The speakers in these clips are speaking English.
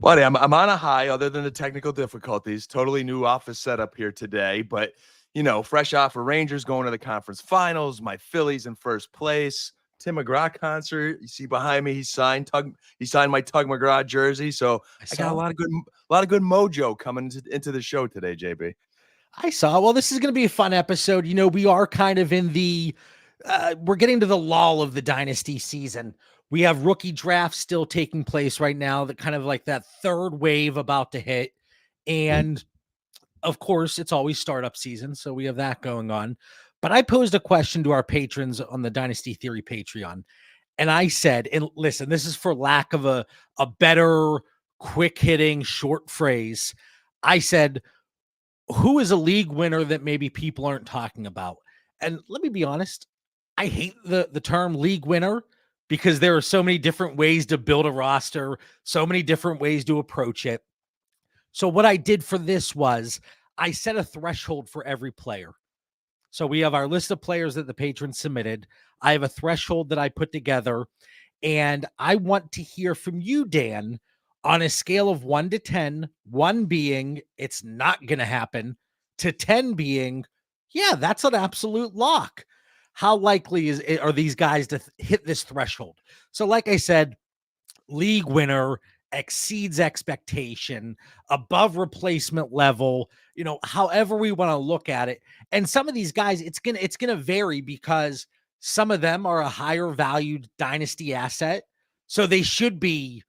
Buddy, I'm on a high other than the technical difficulties. Totally new office setup here today, but fresh off of Rangers going to the conference finals, my Phillies in first place. Tim McGraw concert. You see behind me, he signed my Tug McGraw jersey. So I got a lot of good mojo coming into the show today, JB. I saw. Well, this is going to be a fun episode. We are kind of in the we're getting to the lull of the dynasty season. We have rookie drafts still taking place right now, that kind of like that third wave about to hit. And of course, it's always startup season, so we have that going on. But I posed a question to our patrons on the Dynasty Theory Patreon, and I said, and listen, this is for lack of a better, quick-hitting, short phrase. I said, who is a league winner that maybe people aren't talking about? And let me be honest, I hate the term league winner because there are so many different ways to build a roster, so many different ways to approach it. So what I did for this was I set a threshold for every player. So we have our list of players that the patrons submitted. I have a threshold that I put together, and I want to hear from you, Dan, on a scale of 1 to 10, 1 being it's not going to happen, to 10 being, yeah, that's an absolute lock. How likely are these guys to hit this threshold? So like I said, league winner, exceeds expectation, above replacement level, however we want to look at it. And some of these guys, it's going to vary because some of them are a higher valued dynasty asset. So they should be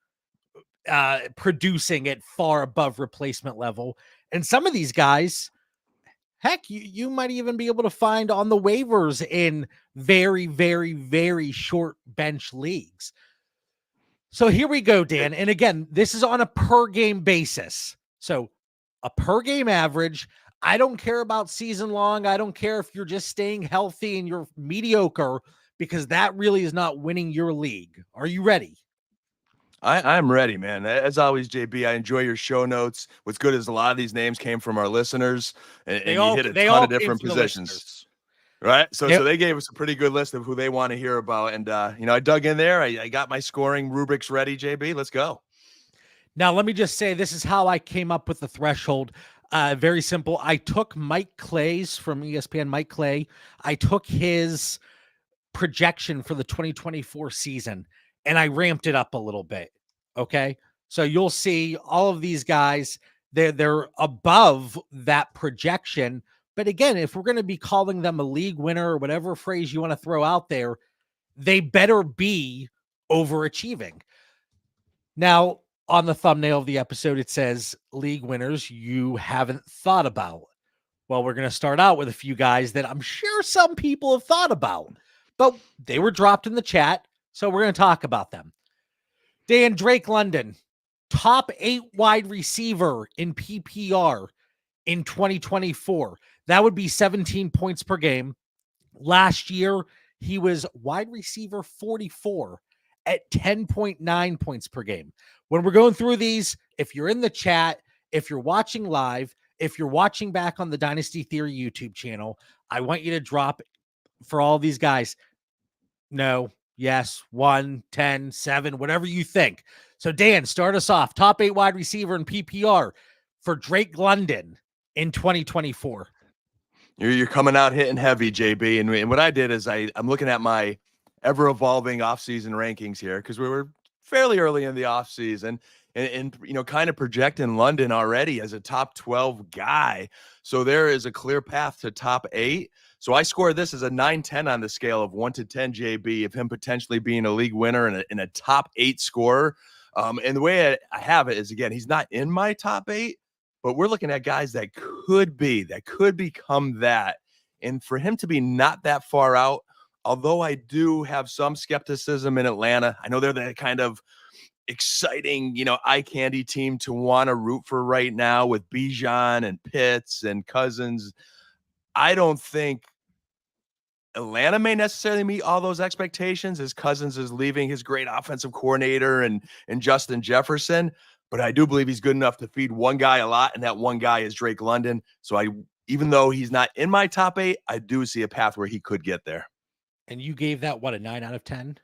producing at far above replacement level. And some of these guys, heck, you might even be able to find on the waivers in very, very, very short bench leagues. So here we go, Dan. And again, this is on a per game basis. So a per game average. I don't care about season long. I don't care if you're just staying healthy and you're mediocre, because that really is not winning your league. Are you ready? I'm ready, man. As always, JB, I enjoy your show notes. What's good is a lot of these names came from our listeners, and you hit a ton of different positions. Right. So they gave us a pretty good list of who they want to hear about. And, I dug in there. I got my scoring rubrics ready, JB. Let's go. Now, let me just say, this is how I came up with the threshold. Very simple. I took Mike Clay's from ESPN, Mike Clay. I took his projection for the 2024 season, and I ramped it up a little bit. Okay. So you'll see all of these guys, they're above that projection. But again, if we're going to be calling them a league winner or whatever phrase you want to throw out there, they better be overachieving. Now, on the thumbnail of the episode, it says league winners you haven't thought about. Well, we're going to start out with a few guys that I'm sure some people have thought about, but they were dropped in the chat, so we're going to talk about them. Dan, Drake London, top 8 wide receiver in PPR in 2024. That would be 17 points per game. Last year, he was wide receiver 44 at 10.9 points per game. When we're going through these, if you're in the chat, if you're watching live, if you're watching back on the Dynasty Theory YouTube channel, I want you to drop for all these guys. No, yes, 1, 10, 7, whatever you think. So Dan, start us off. Top 8 wide receiver in PPR for Drake London in 2024. You're coming out hitting heavy, JB. And what I did is I'm looking at my ever-evolving offseason rankings here, because we were fairly early in the offseason and kind of projecting London already as a top 12 guy. So there is a clear path to top 8. So I scored this as a 9-10 on the scale of 1 to 10, JB, of him potentially being a league winner and a top 8 scorer. And the way I have it is, again, he's not in my top 8, but we're looking at guys that could become that. And for him to be not that far out, although I do have some skepticism in Atlanta, I know they're the kind of exciting, eye candy team to want to root for right now with Bijan and Pitts and Cousins. I don't think Atlanta may necessarily meet all those expectations as Cousins is leaving his great offensive coordinator and Justin Jefferson. But I do believe he's good enough to feed one guy a lot, and that one guy is Drake London. So even though he's not in my top 8, I do see a path where he could get there. And you gave that, what, a 9 out of 10?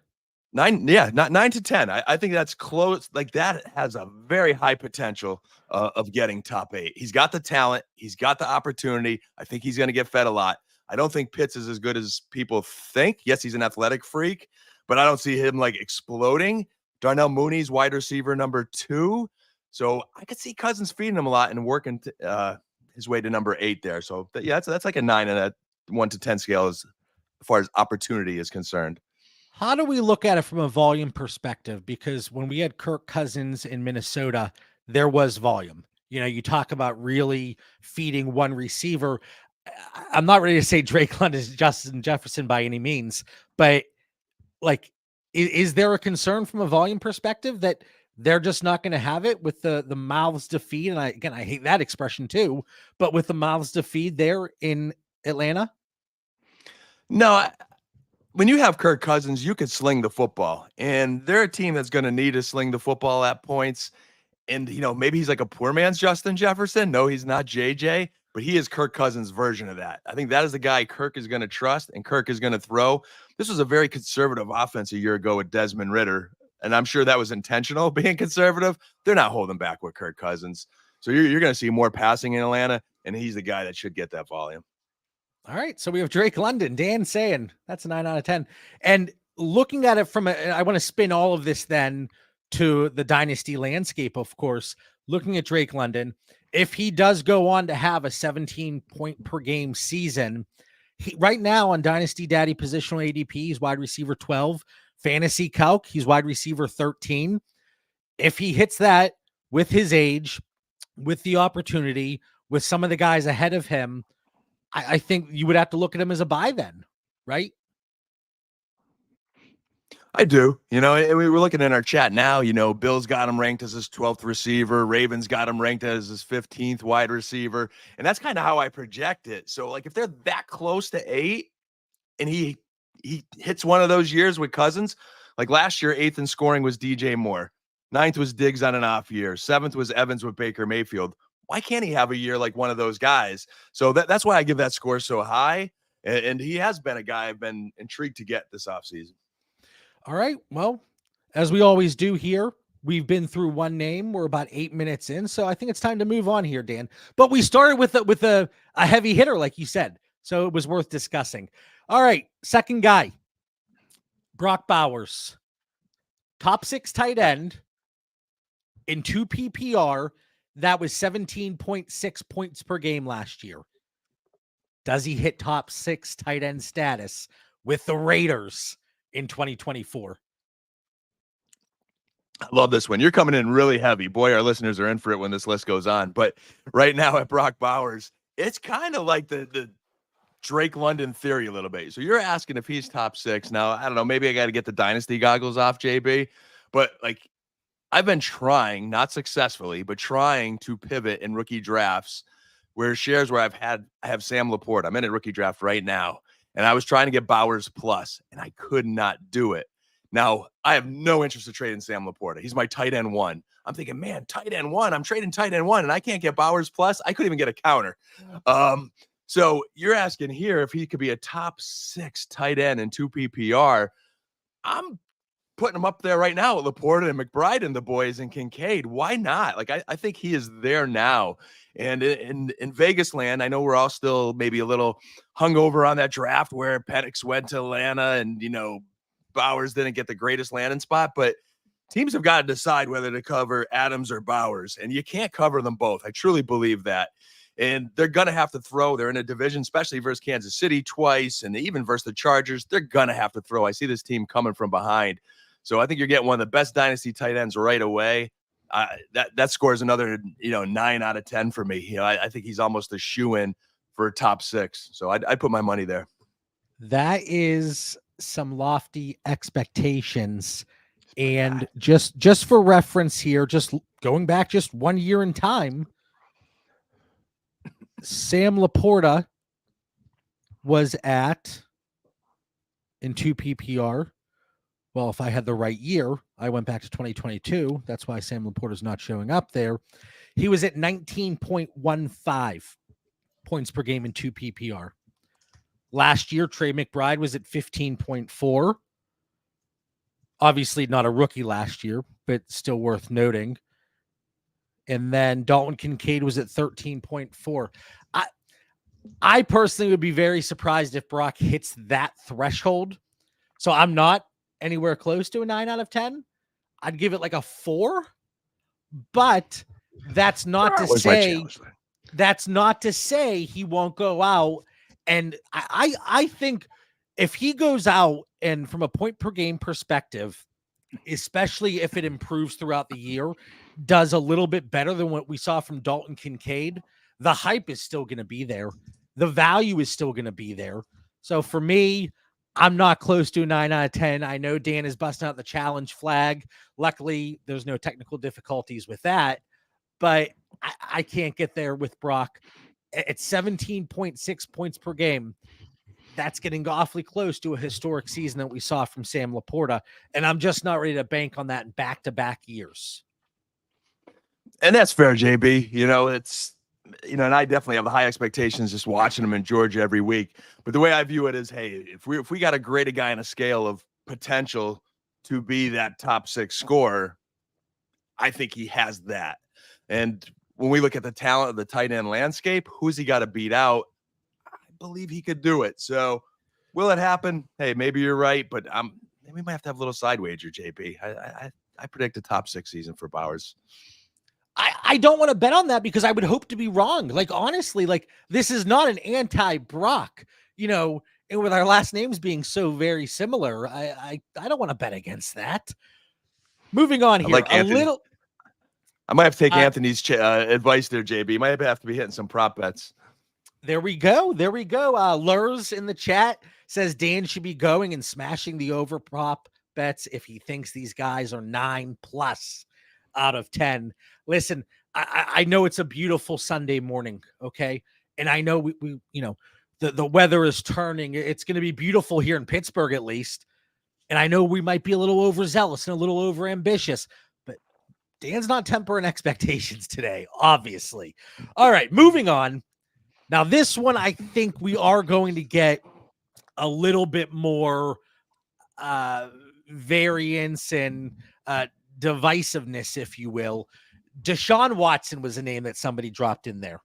Not 9 to 10. I think that's close. Like that has a very high potential of getting top 8. He's got the talent. He's got the opportunity. I think he's going to get fed a lot. I don't think Pitts is as good as people think. Yes, he's an athletic freak, but I don't see him like exploding. Darnell Mooney's wide receiver number 2. So I could see Cousins feeding him a lot and working his way to number 8 there. So that's like a 9 in a 1 to 10 scale as far as opportunity is concerned. How do we look at it from a volume perspective? Because when we had Kirk Cousins in Minnesota, there was volume. You talk about really feeding one receiver. I'm not ready to say Drake London is Justin Jefferson by any means, but like, is there a concern from a volume perspective that they're just not going to have it with the mouths to feed? And I hate that expression too, but with the mouths to feed there in Atlanta? No, when you have Kirk Cousins, you could sling the football, and they're a team that's going to need to sling the football at points. And, maybe he's like a poor man's Justin Jefferson. No, he's not JJ, but he is Kirk Cousins' version of that. I think that is the guy Kirk is going to trust, and Kirk is going to throw. This was a very conservative offense a year ago with Desmond Ridder, and I'm sure that was intentional, being conservative. They're not holding back with Kirk Cousins. So you're going to see more passing in Atlanta, and he's the guy that should get that volume. All right. So we have Drake London. Dan saying that's a 9 out of 10. And looking at it I want to spin all of this then to the dynasty landscape, of course, looking at Drake London, if he does go on to have a 17 point per game season, right now on Dynasty Daddy positional ADP, he's wide receiver 12. Fantasy Calc, he's wide receiver 13. If he hits that with his age, with the opportunity, with some of the guys ahead of him, I think you would have to look at him as a buy then, right? I do. We were looking in our chat now, Bill's got him ranked as his 12th receiver. Ravens got him ranked as his 15th wide receiver. And that's kind of how I project it. So like if they're that close to 8 and he hits one of those years with Cousins, like last year, 8th in scoring was DJ Moore. 9th was Diggs on an off year. 7th was Evans with Baker Mayfield. Why can't he have a year like one of those guys? So that's why I give that score so high. And he has been a guy I've been intrigued to get this offseason. All right. Well, as we always do here, we've been through one name. We're about 8 minutes in. So I think it's time to move on here, Dan. But we started with a heavy hitter, like you said. So it was worth discussing. All right. Second guy, Brock Bowers. Top 6 tight end in 2 PPR. That was 17.6 points per game last year. Does he hit top 6 tight end status with the Raiders in 2024? I love this one. You're coming in really heavy. Boy, our listeners are in for it when this list goes on. But right now at Brock Bowers, it's kind of like the Drake London theory a little bit. So you're asking if he's top 6. Now, I don't know. Maybe I got to get the dynasty goggles off, JB. But like, I've been trying, not successfully, but trying to pivot in rookie drafts where I have Sam Laporte. I'm in a rookie draft right now, and I was trying to get Bowers plus, and I could not do it. Now, I have no interest in trading Sam Laporte. He's my tight end 1. I'm thinking, man, tight end 1. I'm trading tight end 1, and I can't get Bowers plus. I couldn't even get a counter. So you're asking here if he could be a top 6 tight end in 2 PPR. I'm putting him up there right now with Laporta and McBride and the boys and Kincaid. Why not? Like, I think he is there now. And in Vegas land, I know we're all still maybe a little hungover on that draft where Penix went to Atlanta and, Bowers didn't get the greatest landing spot, but teams have got to decide whether to cover Adams or Bowers, and you can't cover them both. I truly believe that. And they're going to have to throw. They're in a division, especially versus Kansas City twice, and even versus the Chargers. They're going to have to throw. I see this team coming from behind. So I think you're getting one of the best dynasty tight ends right away. That scores another, 9 out of 10 for me. I think he's almost a shoe-in for top 6. So I'd put my money there. That is some lofty expectations. And just for reference here, just going back just 1 year in time, Sam Laporta was in 2 PPR. Well, if I had the right year, I went back to 2022. That's why Sam Laporta is not showing up there. He was at 19.15 points per game in 2 PPR. Last year, Trey McBride was at 15.4. Obviously not a rookie last year, but still worth noting. And then Dalton Kincaid was at 13.4. I personally would be very surprised if Brock hits that threshold. So I'm not anywhere close to a 9 out of 10. I'd give it like a 4. But that's not to say he won't go out. And I think if he goes out and from a point per game perspective, especially if it improves throughout the year, does a little bit better than what we saw from Dalton Kincaid, the hype is still going to be there. The value is still going to be there. So for me, I'm not close to a 9 out of 10. I know Dan is busting out the challenge flag. Luckily, there's no technical difficulties with that, but I can't get there with Brock. At 17.6 points per game, that's getting awfully close to a historic season that we saw from Sam Laporta, and I'm just not ready to bank on that in back-to-back years. And that's fair, JB. And I definitely have high expectations just watching him in Georgia every week. But the way I view it is, hey, if we got to grade a guy on a scale of potential to be that top 6 scorer, I think he has that. And when we look at the talent of the tight end landscape, who's he got to beat out? I believe he could do it. So will it happen? Hey, maybe you're right, but we might have to have a little side wager, JB. I predict a top 6 season for Bowers. I don't want to bet on that because I would hope to be wrong. Like, honestly, like this is not an anti-Brock, and with our last names being so very similar, I don't want to bet against that. Moving on here, I might have to take Anthony's advice there, JB. Might have to be hitting some prop bets. There we go. Lurs in the chat says Dan should be going and smashing the over prop bets if he thinks these guys are 9+ out of 10. Listen, I know it's a beautiful Sunday morning, okay? And I know we the weather is turning. It's going to be beautiful here in Pittsburgh at least. And I know we might be a little overzealous and a little overambitious, but Dan's not tempering expectations today, obviously. All right, moving on. Now, this one, I think we are going to get a little bit more variance and divisiveness, if you will. Deshaun Watson was a name that somebody dropped in there.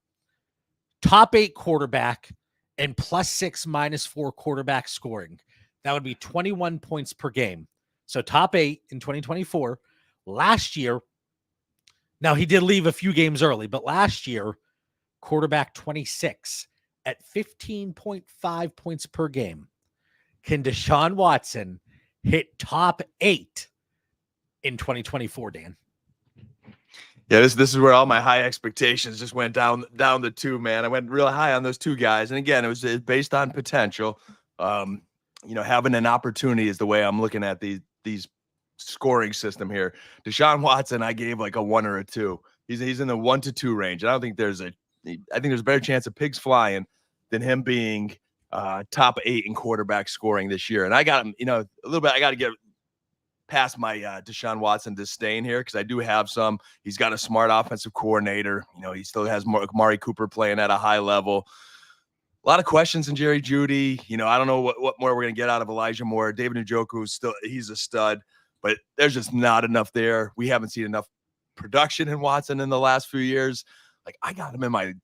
Top 8 quarterback and +6, -4 quarterback scoring. That would be 21 points per game. So top 8 in 2024. Last year, now he did leave a few games early, but last year, quarterback 26 at 15.5 points per game. Can Deshaun Watson hit top 8 in 2024, Dan? Yeah, this is where all my high expectations just went down the 2, man. I went real high on those 2 guys. And again, it was based on potential. Having an opportunity is the way I'm looking at these scoring system here. Deshaun Watson, I gave like a 1 or a 2. He's in the 1 to 2 range. I think there's a better chance of pigs flying than him being top 8 in quarterback scoring this year. And I got him, a little bit. I got to get past my Deshaun Watson disdain here because I do have some. He's got a smart offensive coordinator. He still has Amari Cooper playing at a high level. A lot of questions in Jerry Jeudy. I don't know what more we're going to get out of Elijah Moore. David Njoku, he's a stud, but there's just not enough there. We haven't seen enough production in Watson in the last few years. Like, I got him in my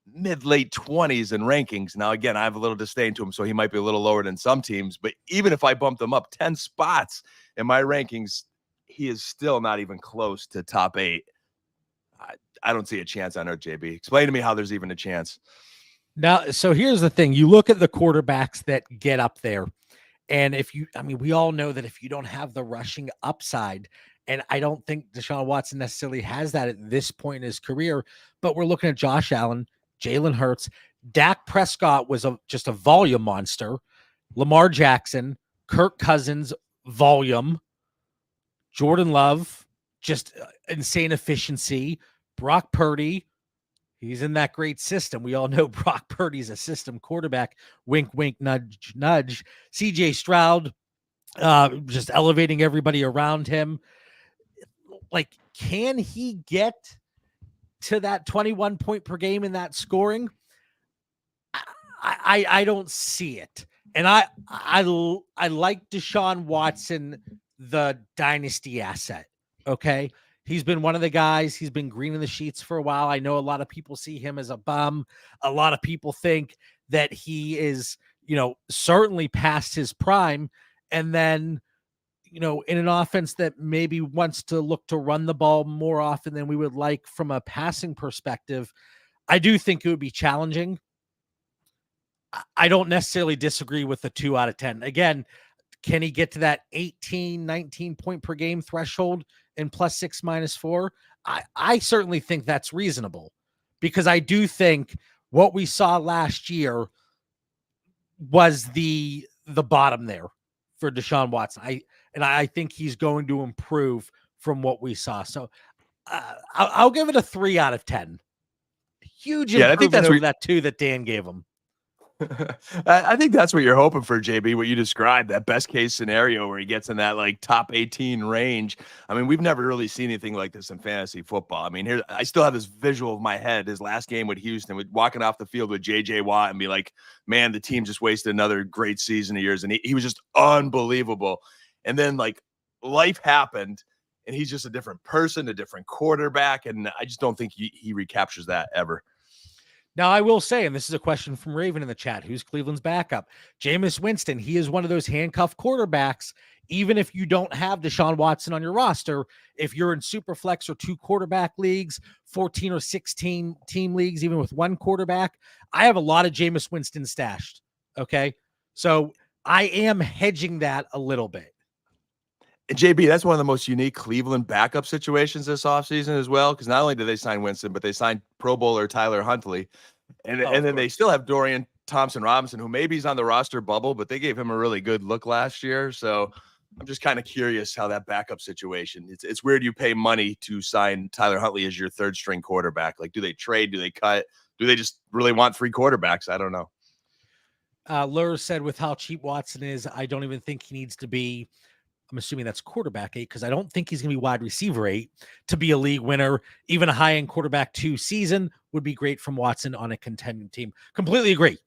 mid-late 20s in rankings. Now, again, I have a little disdain to him, so he might be a little lower than some teams. But even if I bumped him up 10 spots in my rankings, he is still not even close to top 8. I don't see a chance on earth, JB. Explain to me how there's even a chance. Now, so here's the thing. You look at the quarterbacks that get up there, and we all know that if you don't have the rushing upside, and I don't think Deshaun Watson necessarily has that at this point in his career, but we're looking at Josh Allen, Jalen Hurts, Dak Prescott was just a volume monster, Lamar Jackson, Kirk Cousins, volume, Jordan Love, just insane efficiency, Brock Purdy, he's in that great system. We all know Brock Purdy's a system quarterback. Wink, wink, nudge, nudge. CJ Stroud, just elevating everybody around him. Like, can he get to that 21 point per game in that scoring? I don't see it. And I like Deshaun Watson the dynasty asset. Okay. He's been one of the guys. He's been greening the sheets for a while. I know a lot of people see him as a bum. A lot of people think that he is, certainly past his prime. And then, in an offense that maybe wants to look to run the ball more often than we would like from a passing perspective, I do think it would be challenging. I don't necessarily disagree with the 2 out of 10. Again, can he get to that 18, 19 point per game threshold in +6, -4? I certainly think that's reasonable, because I do think what we saw last year was the bottom there for Deshaun Watson. I think he's going to improve from what we saw. So I'll give it a 3 out of 10. Huge improvement, I think that's over that 2 that Dan gave him. I think that's what you're hoping for, JB, what you described, that best case scenario where he gets in that like top 18 range. I mean, we've never really seen anything like this in fantasy football. I mean, here, I still have this visual of my head, his last game with Houston, with walking off the field with JJ Watt and be like, man, the team just wasted another great season of yours. And he was just unbelievable. And then like life happened and he's just a different person, a different quarterback. And I just don't think he recaptures that ever. Now, I will say, and this is a question from Raven in the chat, who's Cleveland's backup? Jameis Winston. He is one of those handcuffed quarterbacks. Even if you don't have Deshaun Watson on your roster, if you're in super flex or 2 quarterback leagues, 14 or 16 team leagues, even with 1 quarterback, I have a lot of Jameis Winston stashed. Okay. So I am hedging that a little bit. And JB, that's one of the most unique Cleveland backup situations this offseason as well, because not only did they sign Winston, but they signed Pro Bowler Tyler Huntley. And then they still have Dorian Thompson-Robinson, who maybe he's on the roster bubble, but they gave him a really good look last year. So I'm just kind of curious how that backup situation, it's weird you pay money to sign Tyler Huntley as your 3rd string quarterback. Like, do they trade? Do they cut? Do they just really want 3 quarterbacks? I don't know. Lur said with how cheap Watson is, I don't even think he needs to be, I'm assuming that's quarterback 8, because I don't think he's going to be wide receiver 8 to be a league winner. Even a high-end quarterback 2 season would be great from Watson on a contending team. Completely agree.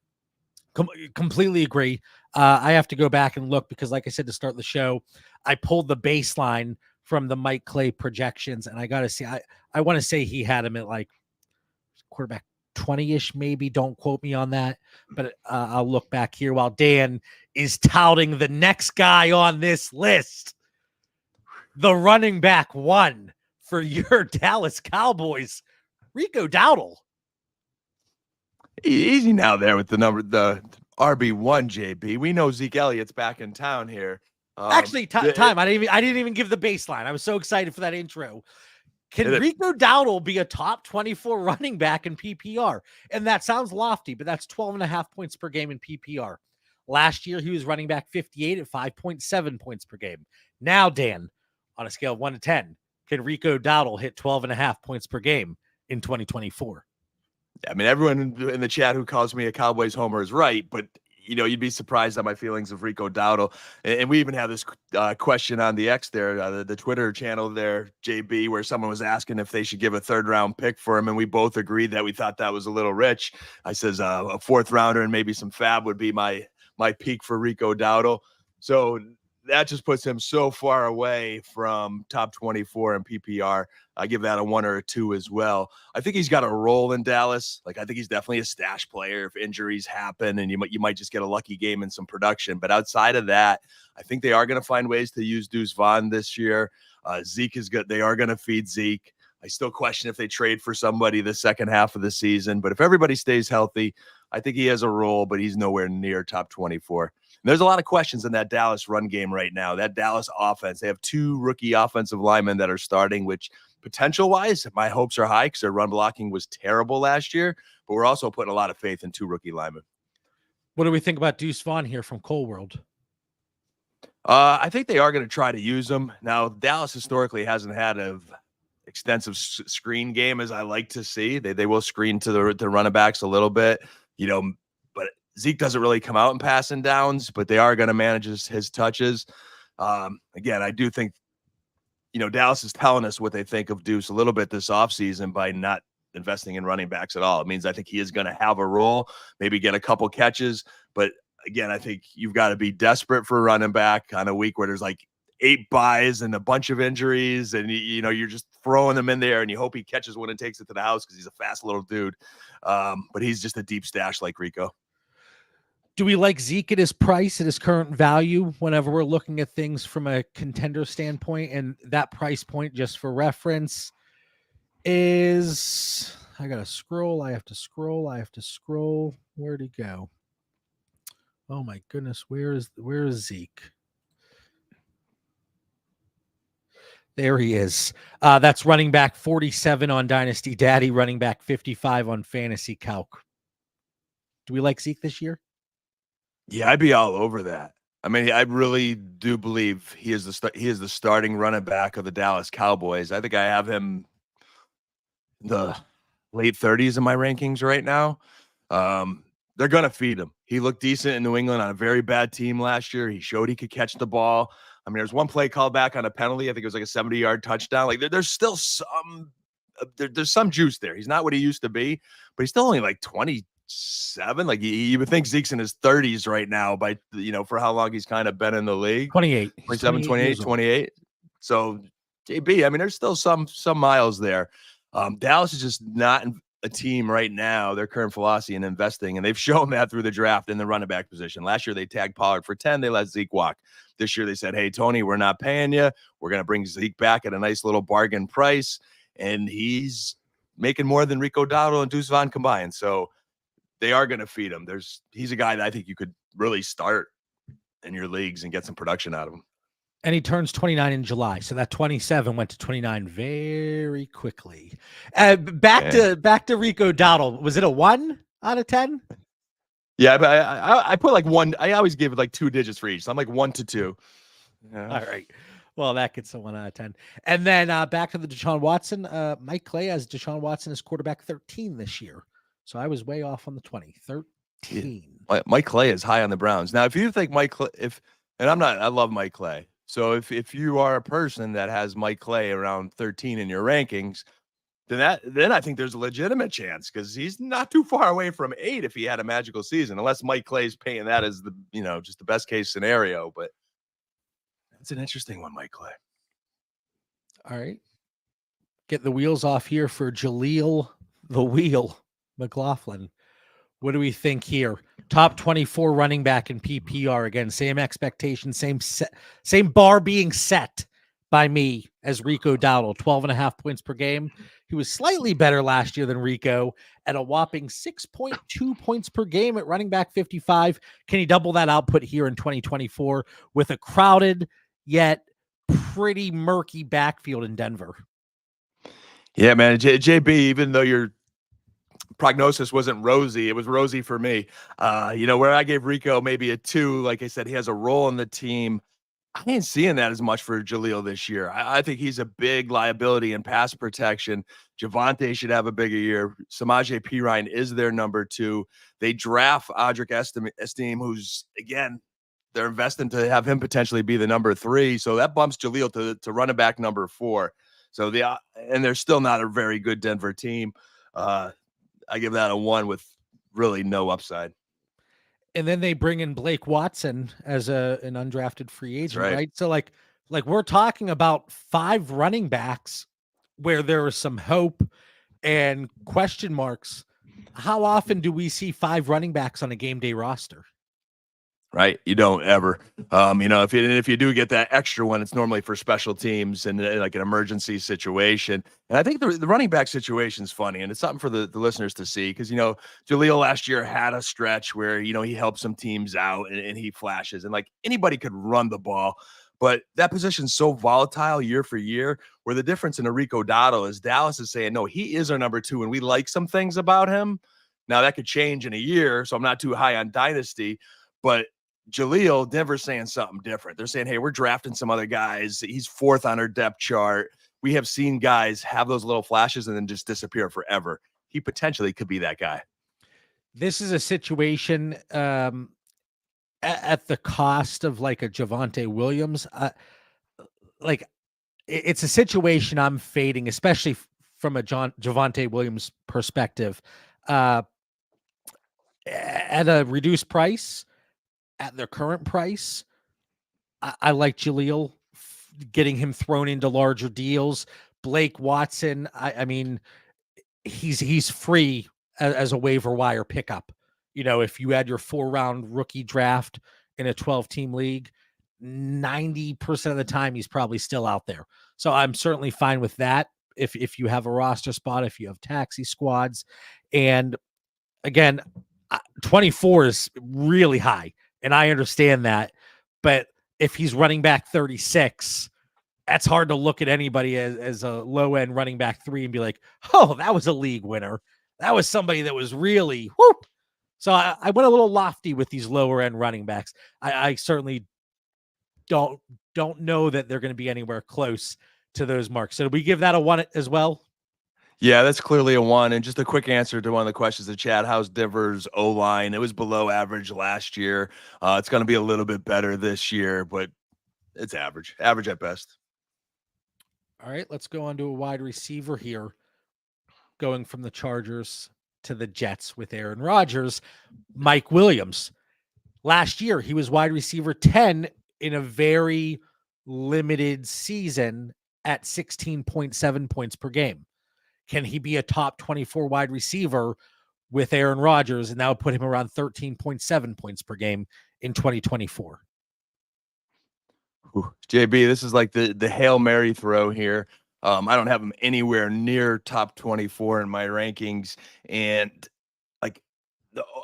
Completely agree. I have to go back and look because, like I said to start the show, I pulled the baseline from the Mike Clay projections, and I got to see. I want to say he had him at like quarterback 20-ish, maybe. Don't quote me on that, but I'll look back here while Dan is touting the next guy on this list, the running back 1 for your Dallas Cowboys, Rico Dowdle. Easy now there with the RB1, JB. We know Zeke Elliott's back in town here. Actually, time. I didn't even give the baseline. I was so excited for that intro. Can Rico Dowdle be a top 24 running back in PPR? And that sounds lofty, but that's 12.5 points per game in PPR. Last year, he was running back 58 at 5.7 points per game. Now, Dan, on a scale of 1 to 10, can Rico Dowdle hit 12.5 points per game in 2024? I mean, everyone in the chat who calls me a Cowboys homer is right, but you'd be surprised at my feelings of Rico Dowdle. And we even have this question on the X there, the Twitter channel there, JB, where someone was asking if they should give a 3rd round pick for him. And we both agreed that we thought that was a little rich. I says a 4th rounder and maybe some fab would be my peak for Rico Dowdle. So that just puts him so far away from top 24 in PPR. I give that a 1 or a 2 as well. I think he's got a role in Dallas. Like, I think he's definitely a stash player if injuries happen and you might just get a lucky game and some production. But outside of that, I think they are going to find ways to use Deuce Vaughn this year. Zeke is good. They are going to feed Zeke. I still question if they trade for somebody the second half of the season. But if everybody stays healthy, I think he has a role, but he's nowhere near top 24. There's a lot of questions in that Dallas run game right now. That Dallas offense, they have 2 rookie offensive linemen that are starting, which potential-wise, my hopes are high because their run blocking was terrible last year, but we're also putting a lot of faith in 2 rookie linemen. What do we think about Deuce Vaughn here from Cole World? I think they are going to try to use him. Now, Dallas historically hasn't had an extensive screen game as I like to see. They will screen to the running backs a little bit, but Zeke doesn't really come out in passing downs, but they are going to manage his touches. Again, I do think, Dallas is telling us what they think of Deuce a little bit this offseason by not investing in running backs at all. It means I think he is going to have a role, maybe get a couple catches. But again, I think you've got to be desperate for a running back on a week where there's like 8 buys and a bunch of injuries, and you're just throwing him in there, and you hope he catches one and takes it to the house because he's a fast little dude. But he's just a deep stash like Rico. Do we like Zeke at his price, at his current value, whenever we're looking at things from a contender standpoint? And that price point, just for reference, is, I got to scroll. I have to scroll. Where'd he go? Oh my goodness. Where is Zeke? There he is. That's running back 47 on Dynasty Daddy, running back 55 on Fantasy Calc. Do we like Zeke this year? Yeah, I'd be all over that. I mean, I really do believe he is the starting running back of the Dallas Cowboys. I think I have him in the late 30s in my rankings right now. They're going to feed him. He looked decent in New England on a very bad team last year. He showed he could catch the ball. I mean, there's one play called back on a penalty. I think it was like a 70-yard touchdown. Like there's still some there's some juice there. He's not what he used to be, but he's still only like 27. Like you would think Zeke's in his 30s right now by, for how long he's kind of been in the league. 28. 27, 28, 28. So JB, I mean, there's still some miles there. Dallas is just not a team right now, their current philosophy in investing, and they've shown that through the draft in the running back position. Last year, they tagged Pollard for 10. They let Zeke walk. This year, they said, hey, Tony, we're not paying you. We're going to bring Zeke back at a nice little bargain price, and he's making more than Rico Dowdle and Deuce Vaughn combined. So they are going to feed him. He's a guy that I think you could really start in your leagues and get some production out of him. And he turns 29 in July. So that 27 went to 29 very quickly. Back to Rico Dowdle. Was it a 1 out of 10? Yeah, but I put like 1. I always give it like 2 digits for each. So I'm like 1 to 2. Yeah. All right. Well, that gets a 1 out of 10. And then back to the Deshaun Watson. Mike Clay has Deshaun Watson as quarterback 13 this year. So I was way off on the 20. 13. Yeah. Mike Clay is high on the Browns. Now, if you think Mike Clay, I love Mike Clay. So if you are a person that has Mike Clay around 13 in your rankings, then I think there's a legitimate chance because he's not too far away from 8 if he had a magical season, unless Mike Clay's painting that as the just the best case scenario. But that's an interesting one, Mike Clay. All right, get the wheels off here for Jaleel the Wheel McClaughlin. What do we think here? Top 24 running back in PPR. Again, same expectation, same bar being set by me as Rico Dowdle, 12.5 points per game. He was slightly better last year than Rico at a whopping 6.2 points per game at running back 55. Can he double that output here in 2024 with a crowded yet pretty murky backfield in Denver? Yeah, man. JB, even though your prognosis wasn't rosy, it was rosy for me. Where I gave Rico maybe a 2, like I said, he has a role in the team. I ain't seeing that as much for Jaleel this year. I think he's a big liability in pass protection. Javonte should have a bigger year. Samaje Perine is their number 2. They draft Audric Estime, who's, again, they're investing to have him potentially be the number 3. So that bumps Jaleel to running back number 4. So and they're still not a very good Denver team. I give that a 1 with really no upside. And then they bring in Blake Watson as an undrafted free agent, right? So like we're talking about 5 running backs where there is some hope and question marks. How often do we see 5 running backs on a game day roster? Right. You don't ever, if you do get that extra one, it's normally for special teams and like an emergency situation. And I think the running back situation is funny, and it's something for the listeners to see because, Jaleel last year had a stretch where, he helped some teams out and he flashes, and like anybody could run the ball. But that position's so volatile year for year, where the difference in a Rico Dowdle is Dallas is saying, no, he is our number 2 and we like some things about him. Now that could change in a year, so I'm not too high on Dynasty, but Jaleel, Denver's saying something different. They're saying, hey, we're drafting some other guys. He's 4th on our depth chart. We have seen guys have those little flashes and then just disappear forever. He potentially could be that guy. This is a situation at the cost of like a Javonte Williams. It's a situation I'm fading, especially from a Javonte Williams perspective. At a reduced price, at their current price, I like Jaleel getting him thrown into larger deals. Blake Watson, I mean, he's free as a waiver wire pickup. If you had your 4-round rookie draft in a 12-team league, 90% of the time he's probably still out there. So I'm certainly fine with that. If you have a roster spot, if you have taxi squads, and again, 24 is really high, and I understand that. But if he's running back 36, that's hard to look at anybody as a low end running back 3 and be like, oh, that was a league winner. That was somebody that was really whoop. So I went a little lofty with these lower end running backs. I certainly don't know that they're going to be anywhere close to those marks. So did we give that a 1 as well? Yeah, that's clearly a 1. And just a quick answer to one of the questions in chat: how's Diver's O-line? It was below average last year. It's going to be a little bit better this year, but it's average at best. All right, let's go on to a wide receiver here, going from the Chargers to the Jets with Aaron Rodgers. Mike Williams. Last year, he was wide receiver 10 in a very limited season at 16.7 points per game. Can he be a top 24 wide receiver with Aaron Rodgers? And that would put him around 13.7 points per game in 2024. JB, this is like the Hail Mary throw here. I don't have him anywhere near top 24 in my rankings. And like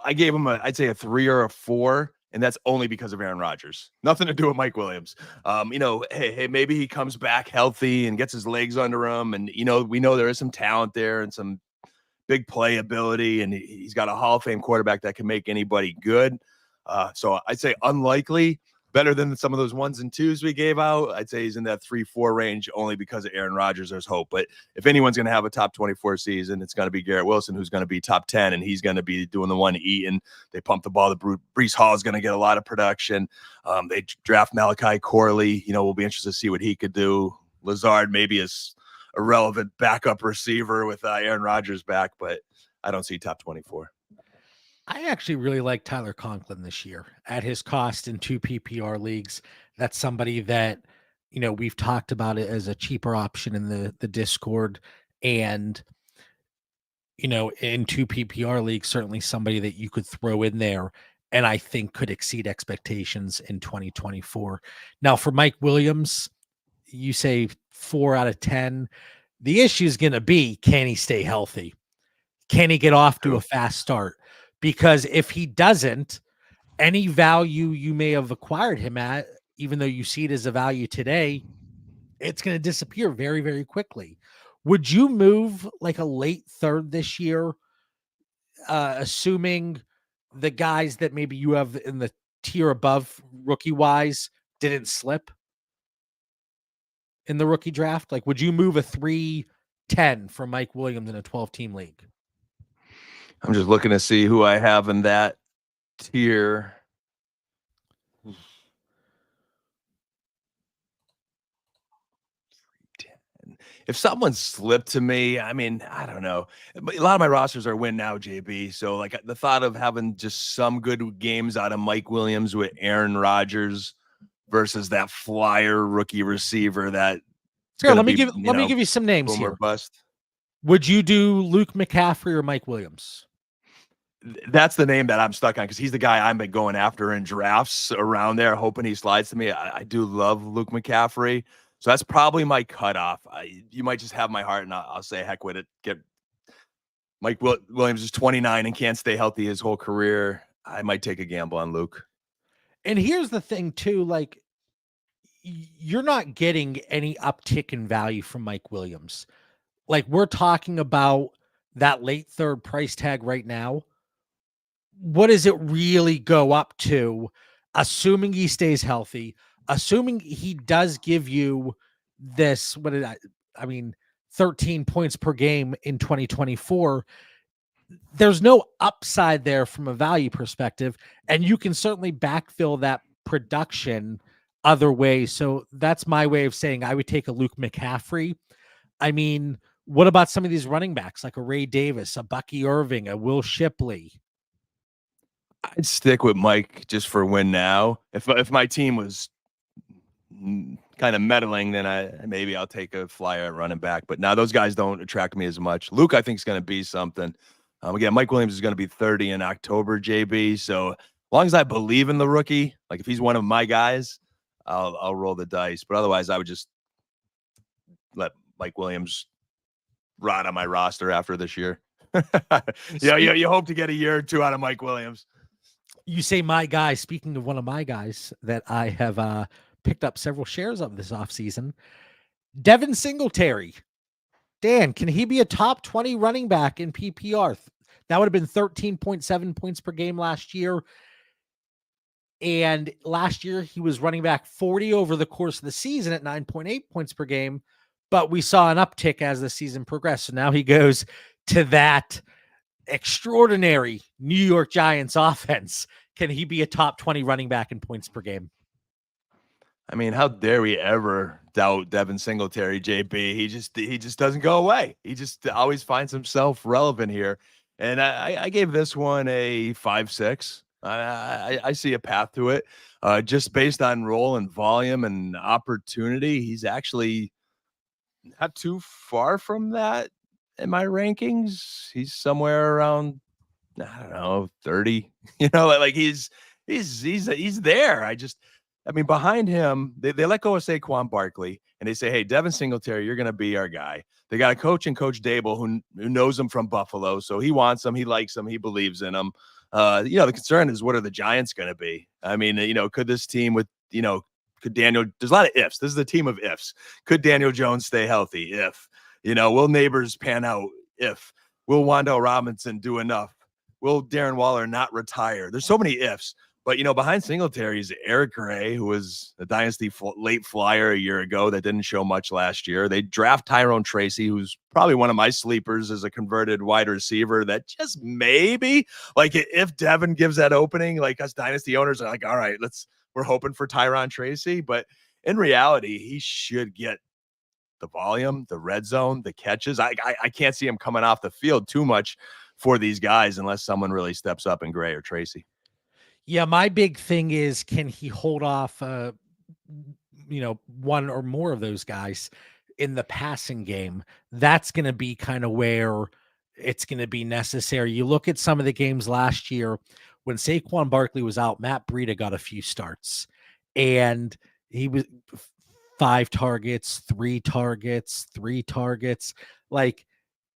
I gave him I'd say a 3 or a 4. And that's only because of Aaron Rodgers. Nothing to do with Mike Williams. Hey, maybe he comes back healthy and gets his legs under him. And, we know there is some talent there and some big playability. And he's got a Hall of Fame quarterback that can make anybody good. So I'd say unlikely. Better than some of those 1s and 2s we gave out. I'd say he's in that 3-4 range only because of Aaron Rodgers. There's hope. But if anyone's going to have a top 24 season, it's going to be Garrett Wilson, who's going to be top 10, and he's going to be doing the one eating. They pump the ball. Breece Hall is going to get a lot of production. They draft Malachi Corley. We'll be interested to see what he could do. Lazard maybe is a relevant backup receiver with Aaron Rodgers back, but I don't see top 24. I actually really like Tyler Conklin this year at his cost in 2 PPR leagues. That's somebody that, we've talked about it as a cheaper option in the Discord, and, in 2 PPR leagues, certainly somebody that you could throw in there and I think could exceed expectations in 2024. Now for Mike Williams, you say 4 out of 10. The issue is going to be, can he stay healthy? Can he get off to a fast start? Because if he doesn't, any value you may have acquired him at, even though you see it as a value today, it's going to disappear very, very quickly. Would you move like a late 3rd this year, assuming the guys that maybe you have in the tier above rookie-wise didn't slip in the rookie draft? Like, would you move a 3-10 for Mike Williams in a 12-team league? I'm just looking to see who I have in that tier. If someone slipped to me, I mean, I don't know. But a lot of my rosters are win now, JB. So like the thought of having just some good games out of Mike Williams with Aaron Rodgers versus that flyer rookie receiver that here, let me give you some names here. Bust. Would you do Luke McCaffrey or Mike Williams? That's the name that I'm stuck on because he's the guy I've been going after in drafts around there, hoping he slides to me. I do love Luke McCaffrey. So that's probably my cutoff. You might just have my heart, and I'll say heck with it. Get Mike Williams is 29 and can't stay healthy his whole career. I might take a gamble on Luke. And here's the thing, too. Like, you're not getting any uptick in value from Mike Williams. Like, we're talking about that late 3rd price tag right now. What does it really go up to, assuming he stays healthy, assuming he does give you this, 13 points per game in 2024? There's no upside there from a value perspective, and you can certainly backfill that production other ways. So that's my way of saying I would take a Luke McCaffrey. I mean, what about some of these running backs like a Ray Davis, a Bucky Irving, a Will Shipley? I'd stick with Mike just for win now. If my team was kind kind of meddling, then maybe I'll take a flyer at running back. But now those guys don't attract me as much. Luke, I think, is going to be something. Again, Mike Williams is going to be 30 in October, JB. So as long as I believe in the rookie, like if he's one of my guys, I'll roll the dice. But otherwise, I would just let Mike Williams rot on my roster after this year. You hope to get a year or two out of Mike Williams. You say my guy. Speaking of one of my guys that I have picked up several shares of this offseason, Devin Singletary. Dan, can he be a top 20 running back in PPR? That would have been 13.7 points per game last year. And last year, he was running back 40 over the course of the season at 9.8 points per game. But we saw an uptick as the season progressed. So now he goes to that extraordinary New York Giants offense. Can he be a top 20 running back in points per game? I mean, how dare we ever doubt Devin Singletary, JB? He just doesn't go away. He just always finds himself relevant here. And I gave this one a 5-6. I see a path to it. Just based on role and volume and opportunity, he's actually not too far from that in my rankings. He's somewhere around, I don't know, 30. Like he's there. I mean, behind him, they let go of Saquon Barkley, and they say, hey, Devin Singletary, you're going to be our guy. They got a coach in Coach Dable who knows him from Buffalo, so he wants him, he likes him, he believes in him. The concern is, what are the Giants going to be? I mean, could this team with, could Daniel, there's a lot of ifs. This is a team of ifs. Could Daniel Jones stay healthy? If, will Neighbors pan out? If, will Wan'Dale Robinson do enough? Will Darren Waller not retire? There's so many ifs. But, behind Singletary is Eric Gray, who was a Dynasty late flyer a year ago that didn't show much last year. They draft Tyrone Tracy, who's probably one of my sleepers as a converted wide receiver that just maybe, like, if Devin gives that opening, like, us Dynasty owners are like, all right, we're hoping for Tyrone Tracy. But in reality, he should get the volume, the red zone, the catches. I can't see him coming off the field too much for these guys unless someone really steps up in Gray or Tracy. Yeah, my big thing is, can he hold off, one or more of those guys in the passing game? That's going to be kind of where it's going to be necessary. You look at some of the games last year when Saquon Barkley was out, Matt Breida got a few starts, and he was 5 targets, 3 targets, 3 targets. Like,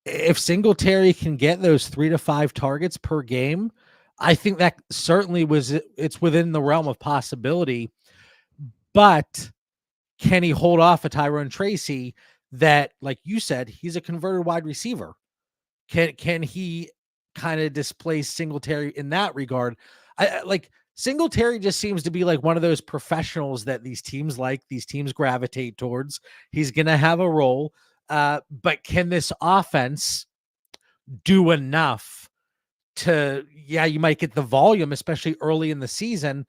if Singletary can get those 3 to 5 targets per game, I think that certainly it's within the realm of possibility. But can he hold off a Tyrone Tracy that, like you said, he's a converted wide receiver? Can he kind of displace Singletary in that regard? Like Singletary just seems to be like one of those professionals that these teams gravitate towards. He's going to have a role, but can this offense do enough to, you might get the volume, especially early in the season,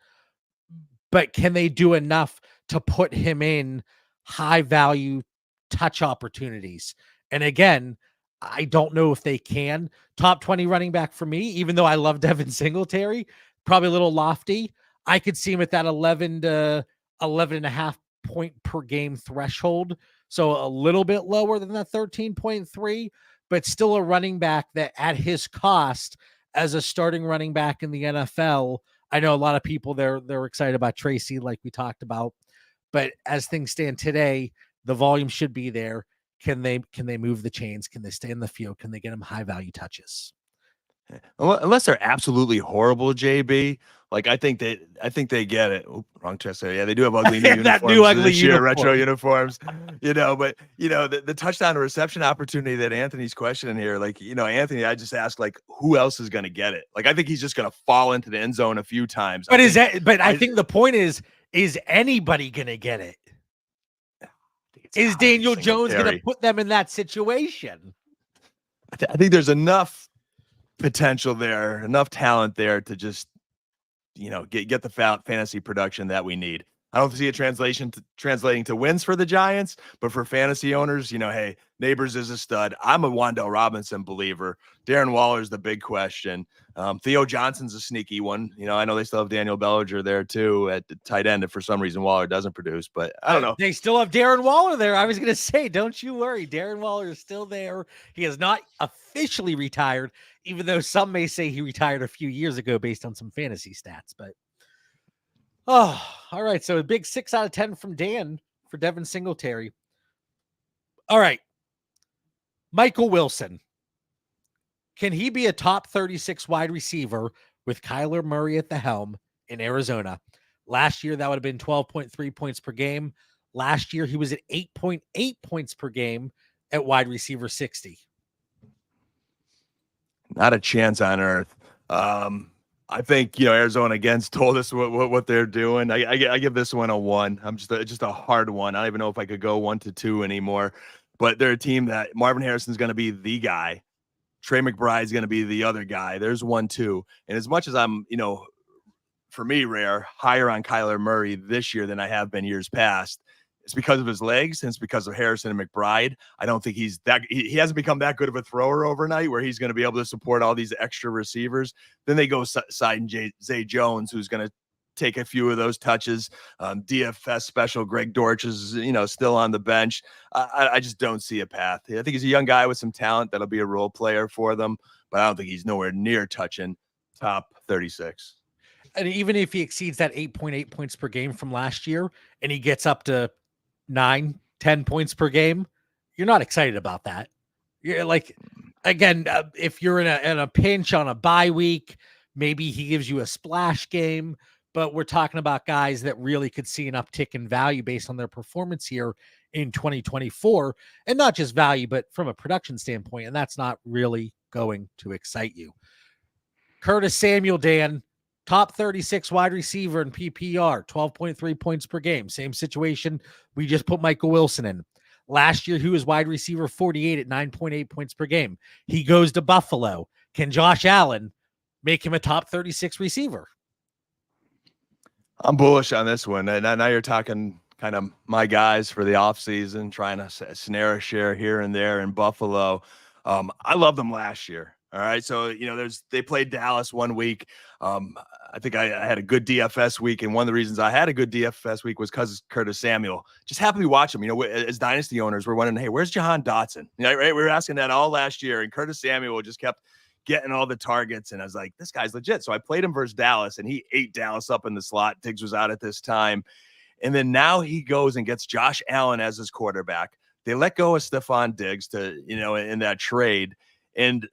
but can they do enough to put him in high value touch opportunities? And again, I don't know if they can. Top 20 running back for me, even though I love Devin Singletary, probably a little lofty. I could see him at that 11 to 11.5 point per game threshold. So a little bit lower than that 13.3, but still a running back that at his cost as a starting running back in the NFL. I know a lot of people they're excited about Tracy, like we talked about, but as things stand today, the volume should be there. Can they move the chains? Can they stay in the field? Can they get them high value touches? Unless they're absolutely horrible, JB. Like I think they get it. Oop, wrong chest there. Yeah, they do have ugly new uniforms new ugly this year, uniform. retro uniforms. But the touchdown to reception opportunity that Anthony's questioning here, like Anthony, I just asked like who else is going to get it? Like I think he's just going to fall into the end zone a few times. But I think the point is anybody going to get it? Is Daniel Jones going to put them in that situation? I think there's enough potential there, enough talent there to just, get the fantasy production that we need. I don't see it translating to wins for the Giants, but for fantasy owners, hey, Neighbors is a stud. I'm a Wan'Dale Robinson believer. Darren Waller's the big question. Theo Johnson's a sneaky one. I know they still have Daniel Bellinger there too at the tight end if for some reason Waller doesn't produce, but I don't know. They still have Darren Waller there. I was going to say, don't you worry. Darren Waller is still there. He has not officially retired, even though some may say he retired a few years ago based on some fantasy stats, but all right. So a big 6 out of 10 from Dan for Devin Singletary. All right. Michael Wilson. Can he be a top 36 wide receiver with Kyler Murray at the helm in Arizona? Last year, that would have been 12.3 points per game. Last year, he was at 8.8 points per game at wide receiver 60. Not a chance on earth. I think, Arizona again told us what they're doing. I give this one a 1. I'm just a hard one. I don't even know if I could go 1 to 2 anymore, but they're a team that Marvin Harrison's going to be the guy. Trey McBride's going to be the other guy. There's 1, 2. And as much as I'm, for me, higher on Kyler Murray this year than I have been years past, it's because of his legs and it's because of Harrison and McBride. I don't think he hasn't become that good of a thrower overnight where he's going to be able to support all these extra receivers. Then they go sign Zay Jones, who's going to take a few of those touches. DFS special Greg Dortch is, still on the bench. I just don't see a path. I think he's a young guy with some talent that'll be a role player for them, but I don't think he's nowhere near touching top 36. And even if he exceeds that 8.8 points per game from last year and he gets up to 9-10 points per game, you're not excited about that. You're like, again, if you're in a pinch on a bye week, maybe he gives you a splash game, but we're talking about guys that really could see an uptick in value based on their performance here in 2024, and not just value, but from a production standpoint. And that's not really going to excite you. Curtis Samuel, Dan, top 36 wide receiver in PPR, 12.3 points per game. Same situation we just put Michael Wilson in. Last year, he was wide receiver 48 at 9.8 points per game. He goes to Buffalo. Can Josh Allen make him a top 36 receiver? I'm bullish on this one. And now you're talking kind of my guys for the offseason, trying to snare a share here and there in Buffalo. I loved them last year. All right. So, they played Dallas 1 week. I think I had a good DFS week. And one of the reasons I had a good DFS week was because Curtis Samuel. Just happened to watch him. As dynasty owners, we're wondering, hey, where's Jahan Dotson? Right? We were asking that all last year. And Curtis Samuel just kept getting all the targets. And I was like, this guy's legit. So I played him versus Dallas, and he ate Dallas up in the slot. Diggs was out at this time. And then now he goes and gets Josh Allen as his quarterback. They let go of Stephon Diggs to, in that trade. And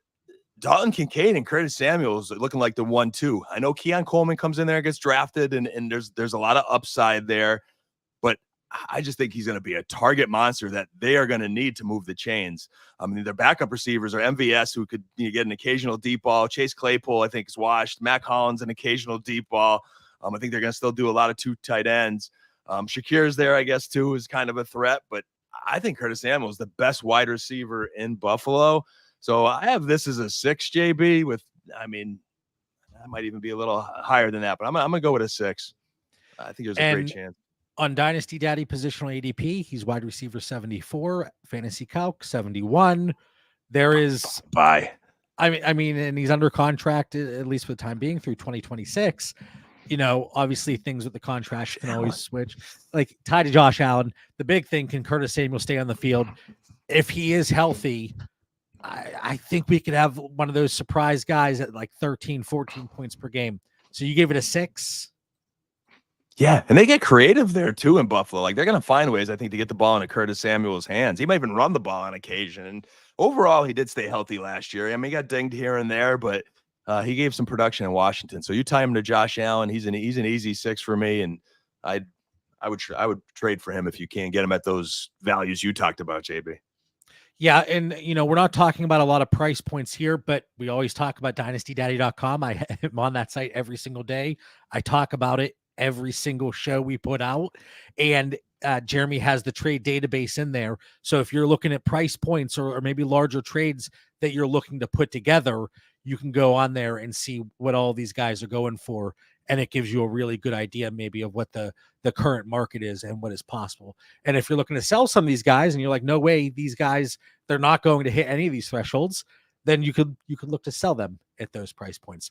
Dalton Kincaid and Curtis Samuel's looking like the 1-2. I know Keon Coleman comes in there and gets drafted, and there's a lot of upside there, but I just think he's going to be a target monster that they are going to need to move the chains. I mean, their backup receivers are MVS, who could get an occasional deep ball. Chase Claypool, I think, is washed. Mac Hollins, an occasional deep ball. I think they're going to still do a lot of 2 tight ends. Shakir's there, I guess, too, is kind of a threat, but I think Curtis Samuel is the best wide receiver in Buffalo. So I have this as a 6, JB, I might even be a little higher than that, but I'm going to go with a 6. I think there's a great chance. On Dynasty Daddy positional ADP, he's wide receiver 74, Fantasy Calc 71. There is and he's under contract, at least for the time being, through 2026. Obviously things with the contract can always switch. Like, tied to Josh Allen, the big thing, can Curtis Samuel stay on the field? If he is healthy, I think we could have one of those surprise guys at like 13, 14 points per game. So you gave it a 6? Yeah, and they get creative there too in Buffalo. Like, they're going to find ways, I think, to get the ball into Curtis Samuel's hands. He might even run the ball on occasion. And overall, he did stay healthy last year. He got dinged here and there, but he gave some production in Washington. So you tie him to Josh Allen. He's an easy 6 for me, and I would trade for him if you can get him at those values you talked about, JB. Yeah, and we're not talking about a lot of price points here, but we always talk about dynastydaddy.com. I am on that site every single day. I talk about it every single show we put out, and Jeremy has the trade database in there. So if you're looking at price points or maybe larger trades that you're looking to put together, you can go on there and see what all these guys are going for and it gives you a really good idea maybe of what the current market is and what is possible. And if you're looking to sell some of these guys and you're like, no way, these guys, they're not going to hit any of these thresholds, then you could look to sell them at those price points.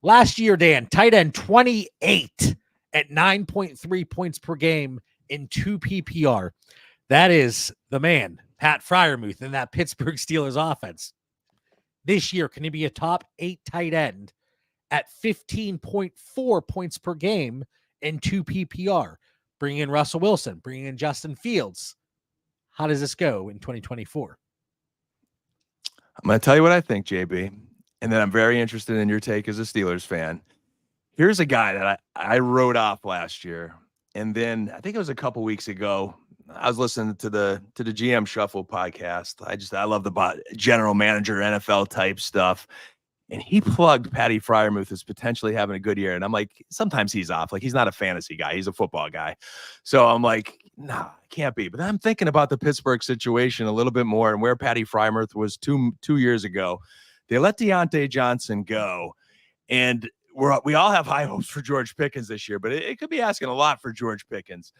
Last year, Dan, tight end 28 at 9.3 points per game in 2 PPR. That is the man, Pat Freiermuth, in that Pittsburgh Steelers offense. This year, can he be a top 8 tight end at 15.4 points per game in 2 PPR? Bring in Russell Wilson, bring in Justin Fields. How does this go in 2024? I'm going to tell you what I think, JB, and then I'm very interested in your take as a Steelers fan. Here's a guy that I wrote off last year, and then I think it was a couple weeks ago, I was listening to the GM Shuffle podcast. I love the general manager NFL type stuff. And he plugged Patty Freiermuth as potentially having a good year. And I'm like, sometimes he's off. Like, he's not a fantasy guy. He's a football guy. So I'm like, nah, can't be. But then I'm thinking about the Pittsburgh situation a little bit more and where Patty Freiermuth was two years ago. They let Deontay Johnson go. And we all have high hopes for George Pickens this year, but it could be asking a lot for George Pickens.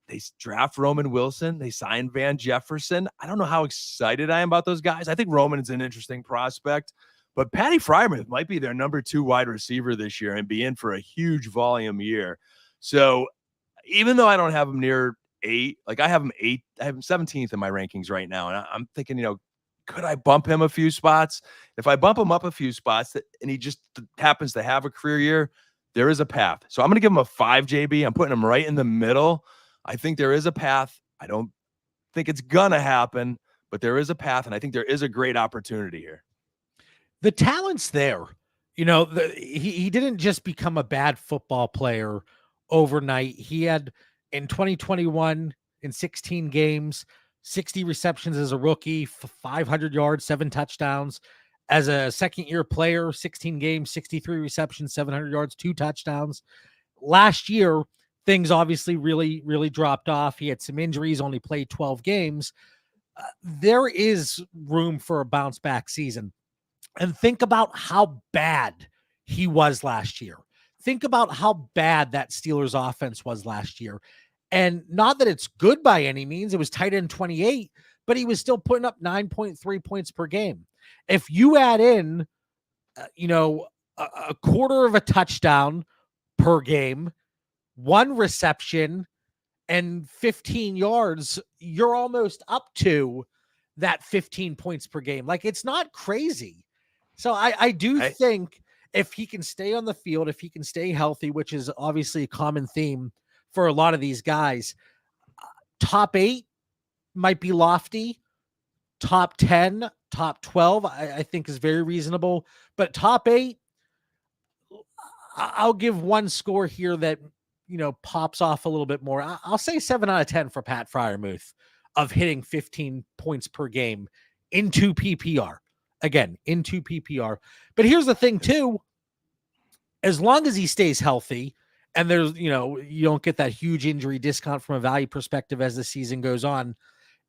They draft Roman Wilson. They signed Van Jefferson. I don't know how excited I am about those guys. I think Roman is an interesting prospect, but Patty Freiermuth might be their number 2 wide receiver this year and be in for a huge volume year. So even though I don't have him near 8, like I have him 17th in my rankings right now. And I'm thinking, could I bump him a few spots? If I bump him up a few spots and he just happens to have a career year, there is a path. So I'm going to give him a 5, JB. I'm putting him right in the middle. I think there is a path. I don't think it's going to happen, but there is a path, and I think there is a great opportunity here. The talent's there. He didn't just become a bad football player overnight. He had, in 2021, in 16 games, 60 receptions as a rookie, 500 yards, 7 touchdowns. As a second-year player, 16 games, 63 receptions, 700 yards, 2 touchdowns. Last year, things obviously really, really dropped off. He had some injuries, only played 12 games. There is room for a bounce back season. And think about how bad he was last year. Think about how bad that Steelers offense was last year. And not that it's good by any means. It was tight end 28, but he was still putting up 9.3 points per game. If you add in, a quarter of a touchdown per game, 1 reception, and 15 yards, you're almost up to that 15 points per game. Like, it's not crazy. So I think if he can stay on the field, if he can stay healthy, which is obviously a common theme for a lot of these guys, top 8 might be lofty. Top 10, top 12, I think is very reasonable. But top 8, I'll give one score here that, pops off a little bit more. I'll say 7 out of 10 for Pat Freiermuth of hitting 15 points per game in 2 PPR. Again, in 2 PPR. But here's the thing too. As long as he stays healthy and there's, you don't get that huge injury discount from a value perspective as the season goes on,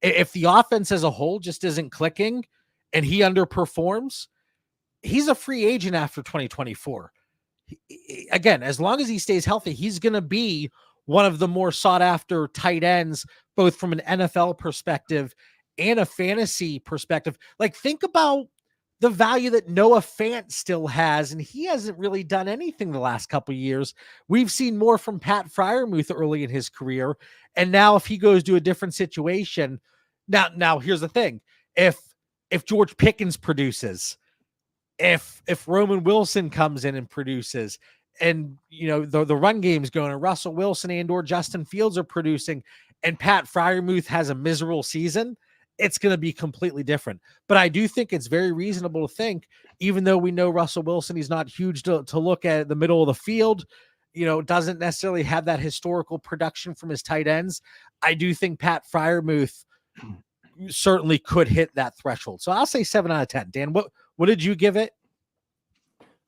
if the offense as a whole just isn't clicking and he underperforms, he's a free agent after 2024. Again, as long as he stays healthy, he's going to be one of the more sought after tight ends, both from an NFL perspective and a fantasy perspective. Like, think about the value that Noah Fant still has, and he hasn't really done anything the last couple of years. We've seen more from Pat Freiermuth early in his career. And now if he goes to a different situation, now here's the thing. If George Pickens produces, if Roman Wilson comes in and produces, and the run game's going, and Russell Wilson and or Justin Fields are producing, and Pat Freiermuth has a miserable season, it's going to be completely different. But I do think it's very reasonable to think, even though we know Russell Wilson, he's not huge to look at the middle of the field, doesn't necessarily have that historical production from his tight ends. I do think Pat Freiermuth certainly could hit that threshold. So I'll say 7 out of 10. Dan, what did you give it?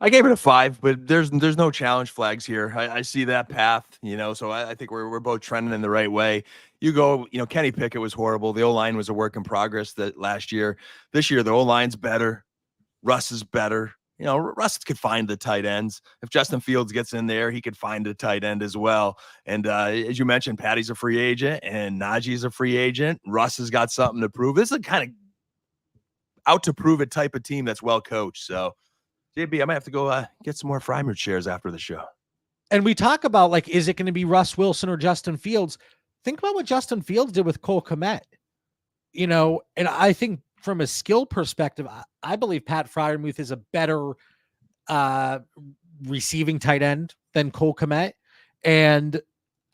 I gave it a 5, but there's no challenge flags here. I see that path, so I think we're both trending in the right way. You go, Kenny Pickett was horrible. The O-line was a work in progress that last year. This year, the O-line's better. Russ is better. Russ could find the tight ends. If Justin Fields gets in there, he could find a tight end as well. And as you mentioned, Patty's a free agent and Najee's a free agent. Russ has got something to prove. This is a kind of out to prove it type of team that's well coached. So, JB, I might have to go get some more Freiermuth shares after the show. And we talk about, like, is it going to be Russ Wilson or Justin Fields? Think about what Justin Fields did with Cole Kmet. And I think from a skill perspective, I believe Pat Freiermuth is a better receiving tight end than Cole Kmet. And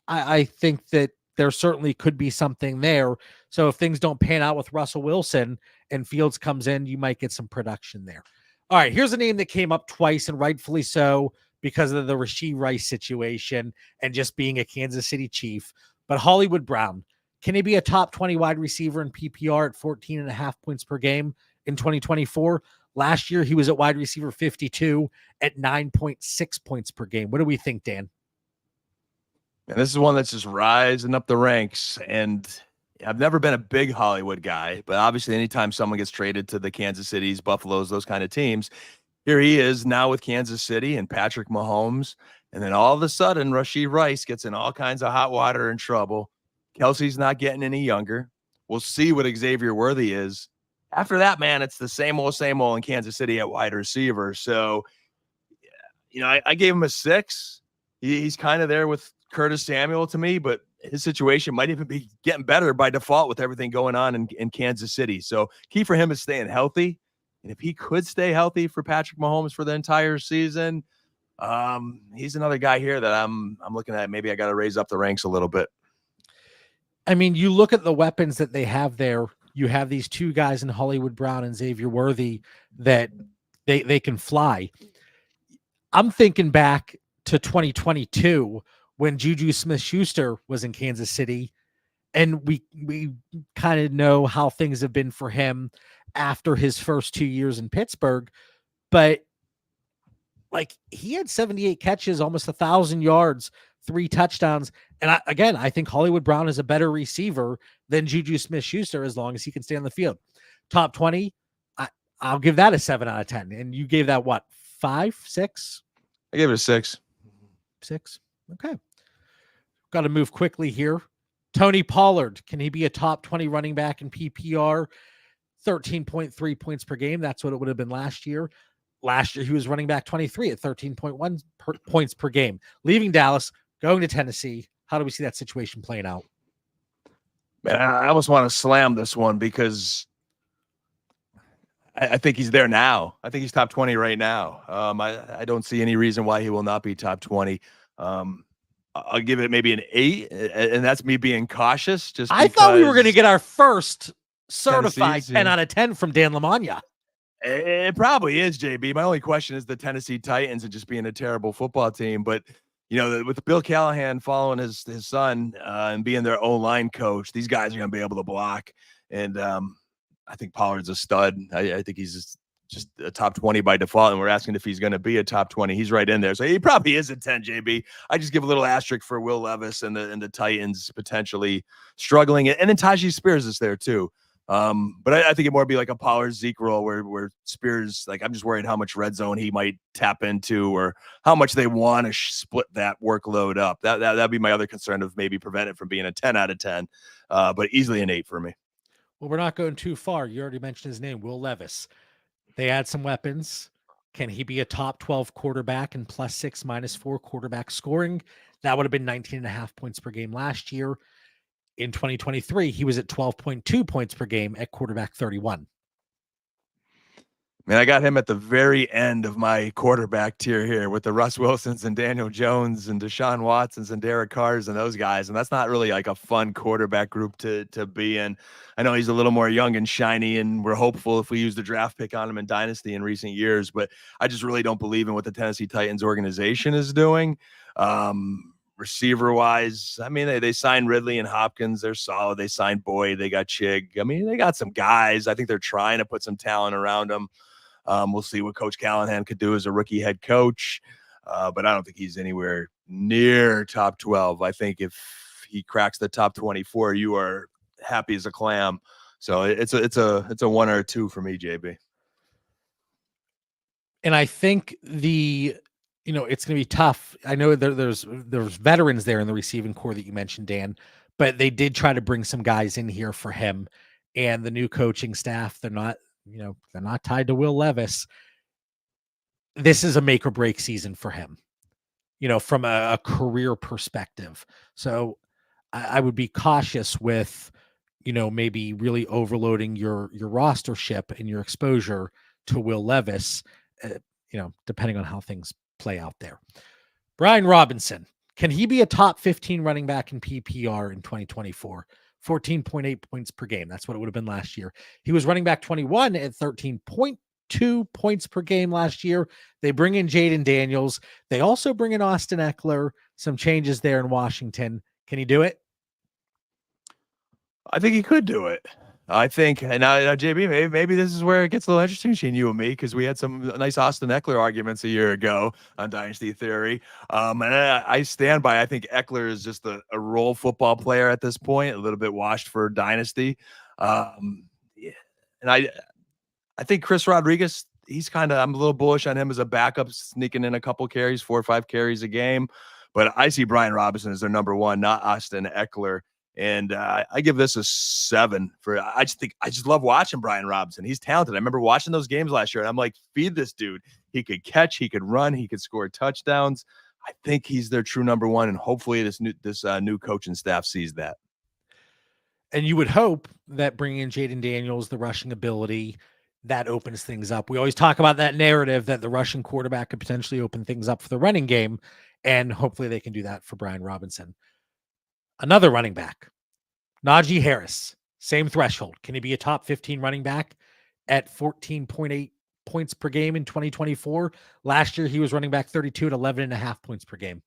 I think that there certainly could be something there. So if things don't pan out with Russell Wilson and Fields comes in, you might get some production there. All right, here's a name that came up twice, and rightfully so, because of the Rashee Rice situation and just being a Kansas City Chief. But Hollywood Brown, can he be a top 20 wide receiver in PPR at 14.5 points per game in 2024? Last year, he was at wide receiver 52 at 9.6 points per game. What do we think, Dan? And this is one that's just rising up the ranks. And I've never been a big Hollywood guy, but obviously anytime someone gets traded to the Kansas Cities, Buffaloes, those kind of teams, here he is now with Kansas City and Patrick Mahomes. And then all of a sudden, Rashee Rice gets in all kinds of hot water and trouble. Kelsey's not getting any younger. We'll see what Xavier Worthy is. After that, man, it's the same old in Kansas City at wide receiver. So, I gave him a 6. He's kind of there with Curtis Samuel to me, but his situation might even be getting better by default with everything going on in Kansas City. So key for him is staying healthy. And if he could stay healthy for Patrick Mahomes for the entire season, he's another guy here that I'm looking at. Maybe I got to raise up the ranks a little bit. I mean, you look at the weapons that they have there. You have these two guys in Hollywood Brown and Xavier Worthy that they can fly. I'm thinking back to 2022 when Juju Smith-Schuster was in Kansas City, and we kind of know how things have been for him after his first 2 years in Pittsburgh. But like, he had 78 catches, almost 1,000 yards, 3 touchdowns. And I think Hollywood Brown is a better receiver than Juju Smith-Schuster as long as he can stay on the field. Top 20, I'll give that a 7 out of 10. And you gave that what, 5, 6? I gave it a 6. 6. Okay. Got to move quickly here. Tony Pollard, can he be a top 20 running back in PPR? 13.3 points per game. That's what it would have been last year. Last year, he was running back 23 at 13.1 points per game. Leaving Dallas, going to Tennessee. How do we see that situation playing out? Man, I almost want to slam this one because I think he's there now. I think he's top 20 right now. I don't see any reason why he will not be top 20. I'll give it maybe an 8, and that's me being cautious. Just I thought we were going to get our first certified 10 out of 10 from Dan Lamagna. It probably is, JB. My only question is the Tennessee Titans and just being a terrible football team. But, with Bill Callahan following his son and being their O-line coach, these guys are going to be able to block. And I think Pollard's a stud. I think he's just a top 20 by default, and we're asking if he's going to be a top 20. He's right in there. So he probably is a 10, JB. I just give a little asterisk for Will Levis and the Titans potentially struggling. And then Tajee Spears is there too. But I think it more be like a Pollard Zeke role where Spears, like, I'm just worried how much red zone he might tap into or how much they want to split that workload up. That'd be my other concern of maybe prevent it from being a 10 out of 10, but easily an 8 for me. Well, we're not going too far. You already mentioned his name, Will Levis. They add some weapons. Can he be a top 12 quarterback and +6, -4 quarterback scoring? That would have been 19.5 points per game last year. In 2023, he was at 12.2 points per game at quarterback 31. Man, I got him at the very end of my quarterback tier here with the Russ Wilsons and Daniel Jones and Deshaun Watsons and Derek Carrs and those guys. And that's not really like a fun quarterback group to be in. I know he's a little more young and shiny, and we're hopeful if we use the draft pick on him in Dynasty in recent years, but I just really don't believe in what the Tennessee Titans organization is doing. Receiver wise, I mean, they signed Ridley and Hopkins. They're solid. They signed Boyd. They got Chig. I mean, they got some guys. I think they're trying to put some talent around them. We'll see what Coach Callahan could do as a rookie head coach, but I don't think he's anywhere near top 12. I think if he cracks the top 24, you are happy as a clam. So it's a 1 or a 2 for me, JB. And I think it's going to be tough. I know there's veterans there in the receiving core that you mentioned, Dan, but they did try to bring some guys in here for him and the new coaching staff. They're not tied to Will Levis. This is a make or break season for him, from a career perspective. So I would be cautious with, maybe really overloading your rostership and your exposure to Will Levis, depending on how things play out there. Brian Robinson, can he be a top 15 running back in PPR in 2024? 14.8 points per game. That's what it would have been last year. He was running back 21 at 13.2 points per game last year. They bring in Jaden Daniels. They also bring in Austin Eckler. Some changes there in Washington. Can he do it? I think he could do it. I think, and now JB, maybe this is where it gets a little interesting between you and me, because we had some nice Austin Eckler arguments a year ago on Dynasty Theory. And I stand by, I think Eckler is just a role football player at this point, a little bit washed for Dynasty. Yeah. And I think Chris Rodriguez, I'm a little bullish on him as a backup, sneaking in a couple carries, 4 or 5 carries a game. But I see Brian Robinson as their number one, not Austin Eckler. And I give this a 7 for. I just love watching Brian Robinson. He's talented. I remember watching those games last year, and I'm like, feed this dude. He could catch, he could run, he could score touchdowns. I think he's their true number one, and hopefully this new coaching staff sees that. And you would hope that bringing in Jaden Daniels, the rushing ability, that opens things up. We always talk about that narrative that the Russian quarterback could potentially open things up for the running game, and hopefully they can do that for Brian Robinson. Another running back, Najee Harris, same threshold. Can he be a top 15 running back at 14.8 points per game in 2024? Last year, he was running back 32 at 11.5 points per game.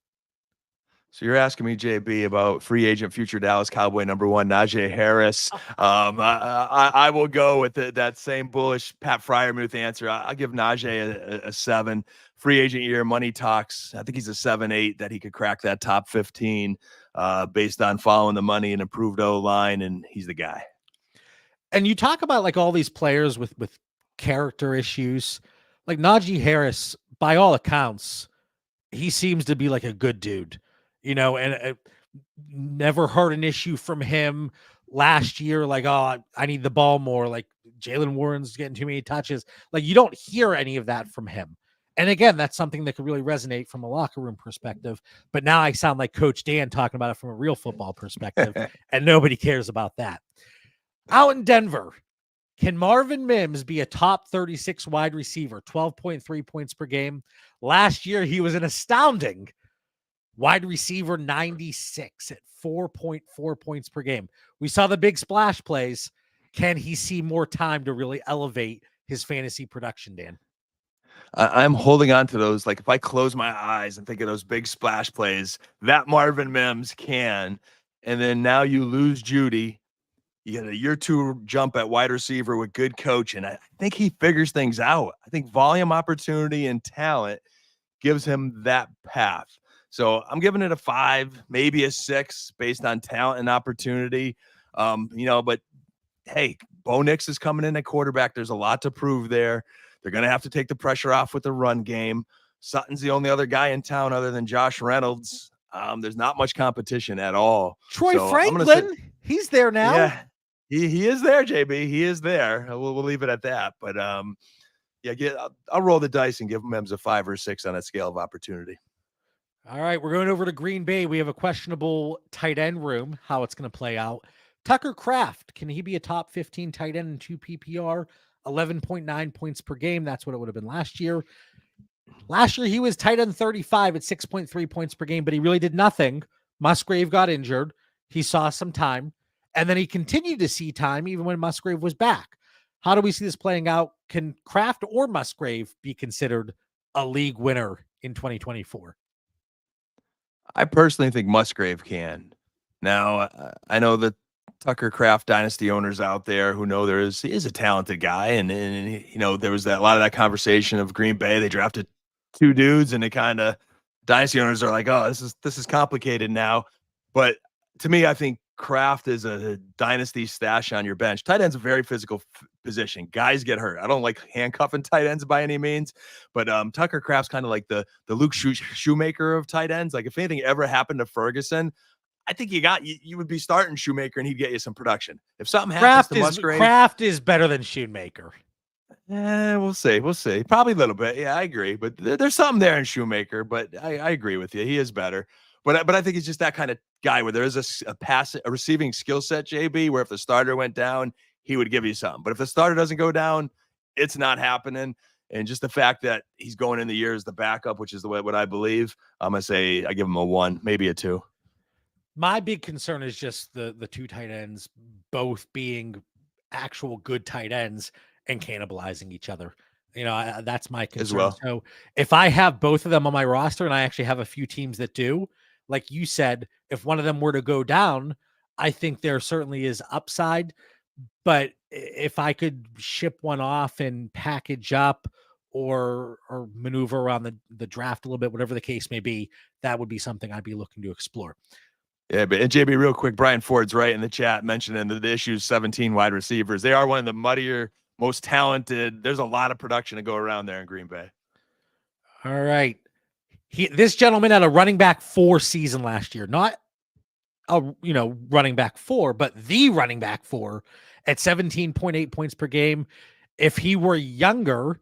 So you're asking me, JB, about free agent future Dallas Cowboy number one, Najee Harris. I will go with that same bullish Pat Freiermuth answer. I'll give Najee a 7. Free agent year, money talks. I think he's a 7-8 that he could crack that top 15 based on following the money and improved O-line, and he's the guy. And you talk about like all these players with character issues. Like Najee Harris, by all accounts, he seems to be like a good dude. And never heard an issue from him last year. Like, oh, I need the ball more. Like Jalen Warren's getting too many touches. Like you don't hear any of that from him. And again, that's something that could really resonate from a locker room perspective. But now I sound like Coach Dan talking about it from a real football perspective, and nobody cares about that. Out in Denver, can Marvin Mims be a top 36 wide receiver, 12.3 points per game? Last year, he was an astounding wide receiver 96 at 4.4 points per game. We saw the big splash plays. Can he see more time to really elevate his fantasy production, Dan? I'm holding on to those. Like if I close my eyes and think of those big splash plays, that Marvin Mims can. And then now you lose Judy. You get a year 2 jump at wide receiver with good coaching. I think he figures things out. I think volume, opportunity, and talent gives him that path. So I'm giving it a 5, maybe a 6 based on talent and opportunity. But hey, Bo Nix is coming in at quarterback. There's a lot to prove there. They're going to have to take the pressure off with the run game. Sutton's the only other guy in town other than Josh Reynolds. There's not much competition at all. Troy Franklin, he's there now. Yeah, he is there, JB. He is there. We'll leave it at that. But I'll roll the dice and give Mims a 5 or 6 on that scale of opportunity. All right, we're going over to Green Bay. We have a questionable tight end room, how it's going to play out. Tucker Kraft, can he be a top 15 tight end in 2 PPR? 11.9 points per game. That's what it would have been last year. Last year, he was tight end 35 at 6.3 points per game, but he really did nothing. Musgrave got injured. He saw some time, and then he continued to see time even when Musgrave was back. How do we see this playing out? Can Kraft or Musgrave be considered a league winner in 2024? I personally think Musgrave can. Now, I know that Tucker Kraft dynasty owners out there who know he is a talented guy. And there was a lot of that conversation of Green Bay. They drafted 2 dudes and dynasty owners are like, oh, this is complicated now. But to me, I think Kraft is a dynasty stash on your bench. Tight end's a very physical position. Guys get hurt. I don't like handcuffing tight ends by any means, but Tucker Kraft's kind of like the Luke Shoemaker of tight ends. Like if anything ever happened to Ferguson, I think you would be starting Shoemaker and he'd get you some production. If something happens to Musgrave, Kraft is better than Shoemaker. We'll see. We'll see. Probably a little bit. Yeah, I agree. But there's something there in Shoemaker. But I agree with you. He is better. But I think he's just that kind of guy where there is a receiving skill set, JB, where if the starter went down, he would give you something. But if the starter doesn't go down, it's not happening. And just the fact that he's going in the year as the backup, which is what I believe, I'm gonna say I give him a 1, maybe a 2. My big concern is just the two tight ends both being actual good tight ends and cannibalizing each other. That's my concern. Well. So if I have both of them on my roster, and I actually have a few teams that do, like you said, if one of them were to go down, I think there certainly is upside. But if I could ship one off and package up or maneuver around the draft a little bit, whatever the case may be, that would be something I'd be looking to explore. Yeah, but and JB, real quick, Brian Ford's right in the chat mentioning the issues 17 wide receivers. They are one of the muddier, most talented. There's a lot of production to go around there in Green Bay. All right. This gentleman had a running back 4 season last year, not a running back 4, but the running back 4 at 17.8 points per game. If he were younger,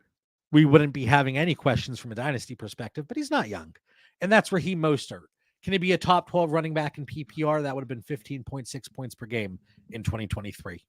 we wouldn't be having any questions from a dynasty perspective, but he's not young. And that's Raheem Mostert. Can he be a top 12 running back in PPR? That would have been 15.6 points per game in 2023.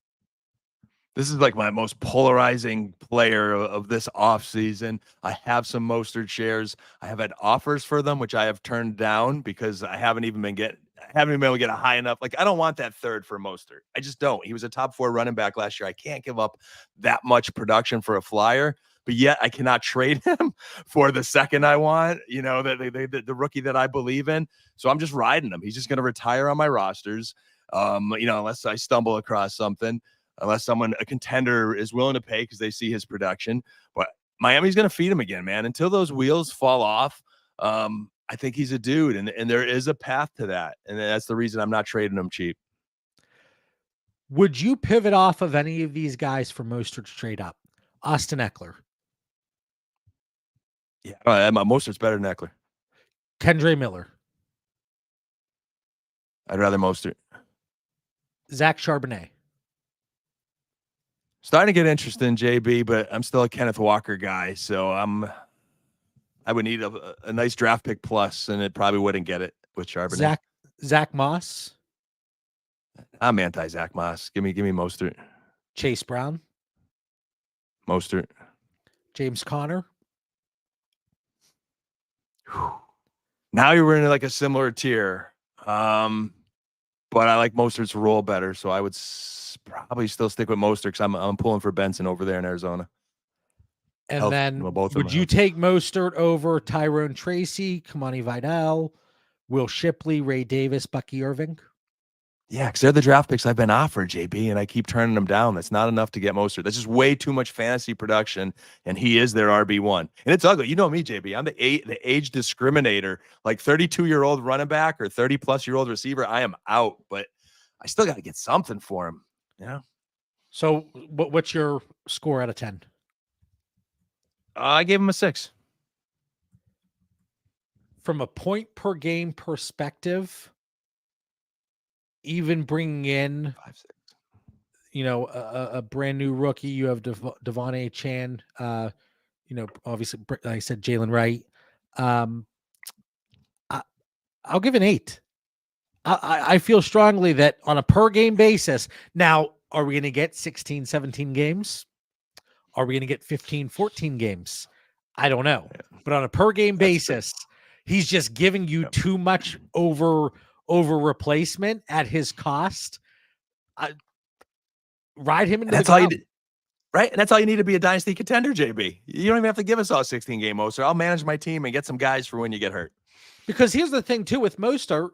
This is like my most polarizing player of this offseason. I have some Mostert shares. I have had offers for them, which I have turned down because I haven't even been able to get a high enough. Like, I don't want that third for Mostert. I just don't. He was a top 4 running back last year. I can't give up that much production for a flyer, but yet I cannot trade him for the second I want, the rookie that I believe in. So I'm just riding him. He's just going to retire on my rosters. Unless I stumble across something. Unless a contender is willing to pay because they see his production. But Miami's going to feed him again, man. Until those wheels fall off, I think he's a dude, and there is a path to that. And that's the reason I'm not trading him cheap. Would you pivot off of any of these guys for Mostert trade up? Austin Eckler. Yeah, Mostert's better than Eckler. Kendre Miller. I'd rather Mostert. Zach Charbonnet. Starting to get interested in JB, but I'm still a Kenneth Walker guy, so I would need a nice draft pick plus, and it probably wouldn't get it with Charbonnet. Zach Moss. I'm anti Zach Moss. Give me Mostert. Chase Brown. Mostert. James Conner. Now you're in like a similar tier, but I like Mostert's role better, so I would probably still stick with Mostert because I'm pulling for Benson over there in Arizona. And then would you take Mostert over Tyrone Tracy, Kamani Vidal, Will Shipley, Ray Davis, Bucky Irving? Yeah, because they're the draft picks I've been offered, JB, and I keep turning them down. That's not enough to get Mostert. That's just way too much fantasy production, and he is their RB1. And it's ugly. You know me, JB. I'm the age discriminator. Like 32-year-old running back or 30-plus-year-old receiver, I am out. But I still got to get something for him. Yeah. So what's your score out of 10? I gave him a 6. From a point per game perspective, even bringing in 5, 6. A brand new rookie, you have Devon A. Chan, obviously, like I said, Jalen Wright. I'll give an 8. I feel strongly that on a per game basis. Now, are we going to get 16, 17 games? Are we going to get 15, 14 games? I don't know. Yeah. But on a per game basis, he's just giving you too much over replacement at his cost. Ride him into that's the all ground. you need, right? And that's all you need to be a dynasty contender, JB. You don't even have to give us all 16 game Mostert. I'll manage my team and get some guys for when you get hurt. Because here's the thing too with Mostert,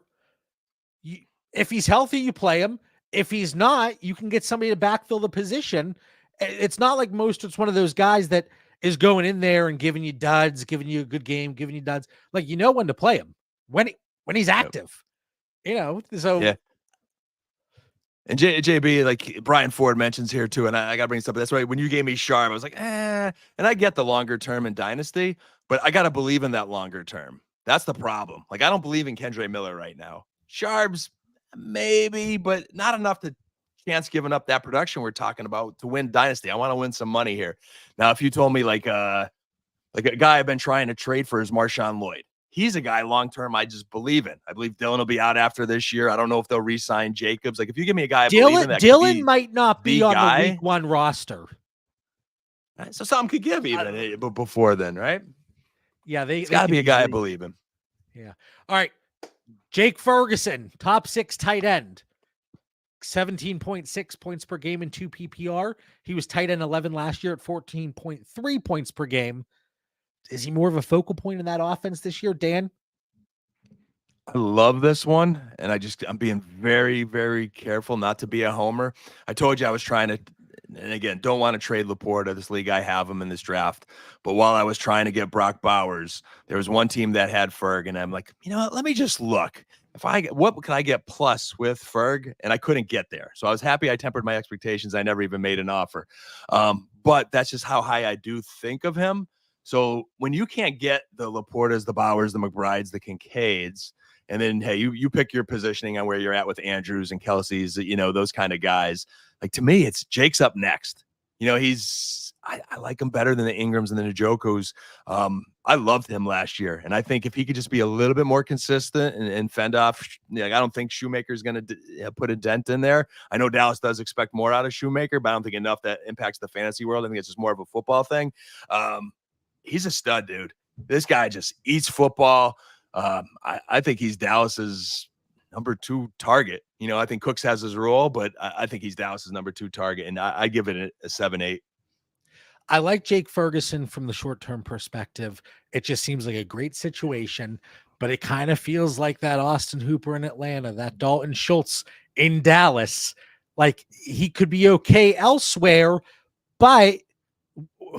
if he's healthy, you play him. If he's not, you can get somebody to backfill the position. It's not like Mostert's one of those guys that is going in there and giving you duds, giving you a good game, giving you duds. Like, when to play him when he's active. So yeah. And JB, like Brian Ford mentions here too, and I got to bring this up. That's right. When you gave me Sharp, I was like, and I get the longer term in Dynasty, but I got to believe in that longer term. That's the problem. Like, I don't believe in Kendre Miller right now. Sharps, maybe, but not enough to chance giving up that production we're talking about to win Dynasty. I want to win some money here. Now, if you told me like a guy I've been trying to trade for is Marshawn Lloyd. He's a guy long-term I just believe in. I believe Dylan will be out after this year. I don't know if they'll re-sign Jacobs. Like, if you give me a guy I believe in, that Dylan might not be on guy, the week 1 roster. So something could give even before then, right? Yeah, it's got to be a guy I believe in. Yeah. All right. Jake Ferguson, top 6 tight end. 17.6 points per game in 2 PPR. He was tight end 11 last year at 14.3 points per game. Is he more of a focal point in that offense this year, Dan? I love this one, and I'm being very, very careful not to be a homer. I told you I was trying to, and again, don't want to trade Laporta. This league, I have him in this draft. But while I was trying to get Brock Bowers, there was one team that had Ferg, and I'm like, you know what? Let me just look. What can I get plus with Ferg? And I couldn't get there. So I was happy I tempered my expectations. I never even made an offer. But that's just how high I do think of him. So when you can't get the Laportas, the Bowers, the McBrides, the Kincaids, and then, hey, you pick your positioning on where you're at with Andrews and Kelsey's, those kind of guys. Like, to me, it's Jake's up next. I like him better than the Ingrams and the Njokos. I loved him last year. And I think if he could just be a little bit more consistent and fend off, I don't think Shoemaker's going to put a dent in there. I know Dallas does expect more out of Shoemaker, but I don't think enough that impacts the fantasy world. I think it's just more of a football thing. He's a stud, dude. This guy just eats football. I think he's Dallas's number 2 target. I think Cooks has his role, but I think he's Dallas's number 2 target, and I give it a 7-8. I like Jake Ferguson from the short-term perspective. It just seems like a great situation, but it kind of feels like that Austin Hooper in Atlanta, that Dalton Schultz in Dallas. Like, he could be okay elsewhere, but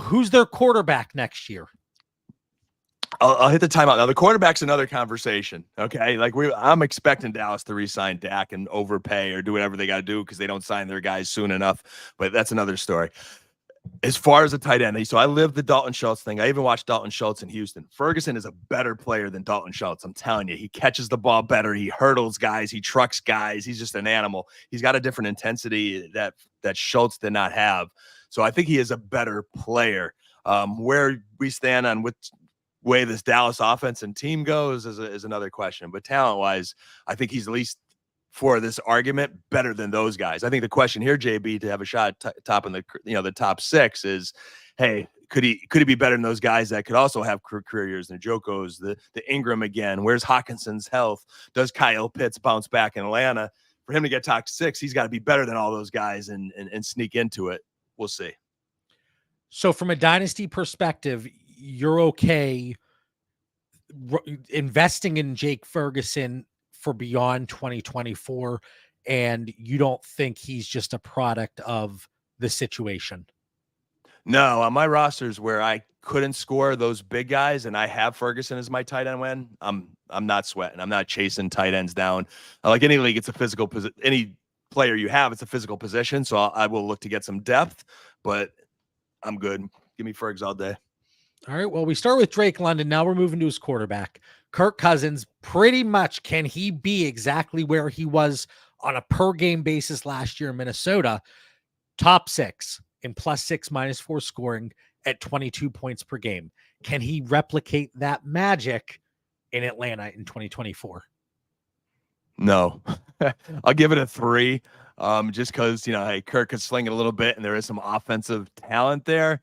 who's their quarterback next year? I'll hit the timeout. Now, the quarterback's another conversation, okay? Like, I'm expecting Dallas to re-sign Dak and overpay or do whatever they got to do because they don't sign their guys soon enough, but that's another story. As far as a tight end, so I lived the Dalton Schultz thing. I even watched Dalton Schultz in Houston. Ferguson is a better player than Dalton Schultz. I'm telling you, he catches the ball better. He hurdles guys. He trucks guys. He's just an animal. He's got a different intensity that Schultz did not have. So I think he is a better player. Where we stand on which way this Dallas offense and team goes is another question. But talent-wise, I think he's at least, for this argument, better than those guys. I think the question here, JB, to have a shot top in the top 6 is, hey, could he be better than those guys that could also have career years? The Njokos, the Ingram again. Where's Hawkinson's health? Does Kyle Pitts bounce back in Atlanta? For him to get top 6, he's got to be better than all those guys and sneak into it. We'll see. So from a dynasty perspective, you're okay investing in Jake Ferguson for beyond 2024, and you don't think he's just a product of the situation? No, on my rosters where I couldn't score those big guys and I have Ferguson as my tight end win, I'm not sweating. I'm not chasing tight ends down. Like any league, it's a physical position. Any player you have, it's a physical position. So I will look to get some depth, but I'm good. Give me Fergs all day. All right. Well, we start with Drake London. Now we're moving to his quarterback, Kirk Cousins. Pretty much, can he be exactly where he was on a per game basis last year in Minnesota? Top 6 in +6, -4 scoring at 22 points per game. Can he replicate that magic in Atlanta in 2024? No, I'll give it a 3. Just because, hey, Kirk could sling it a little bit and there is some offensive talent there.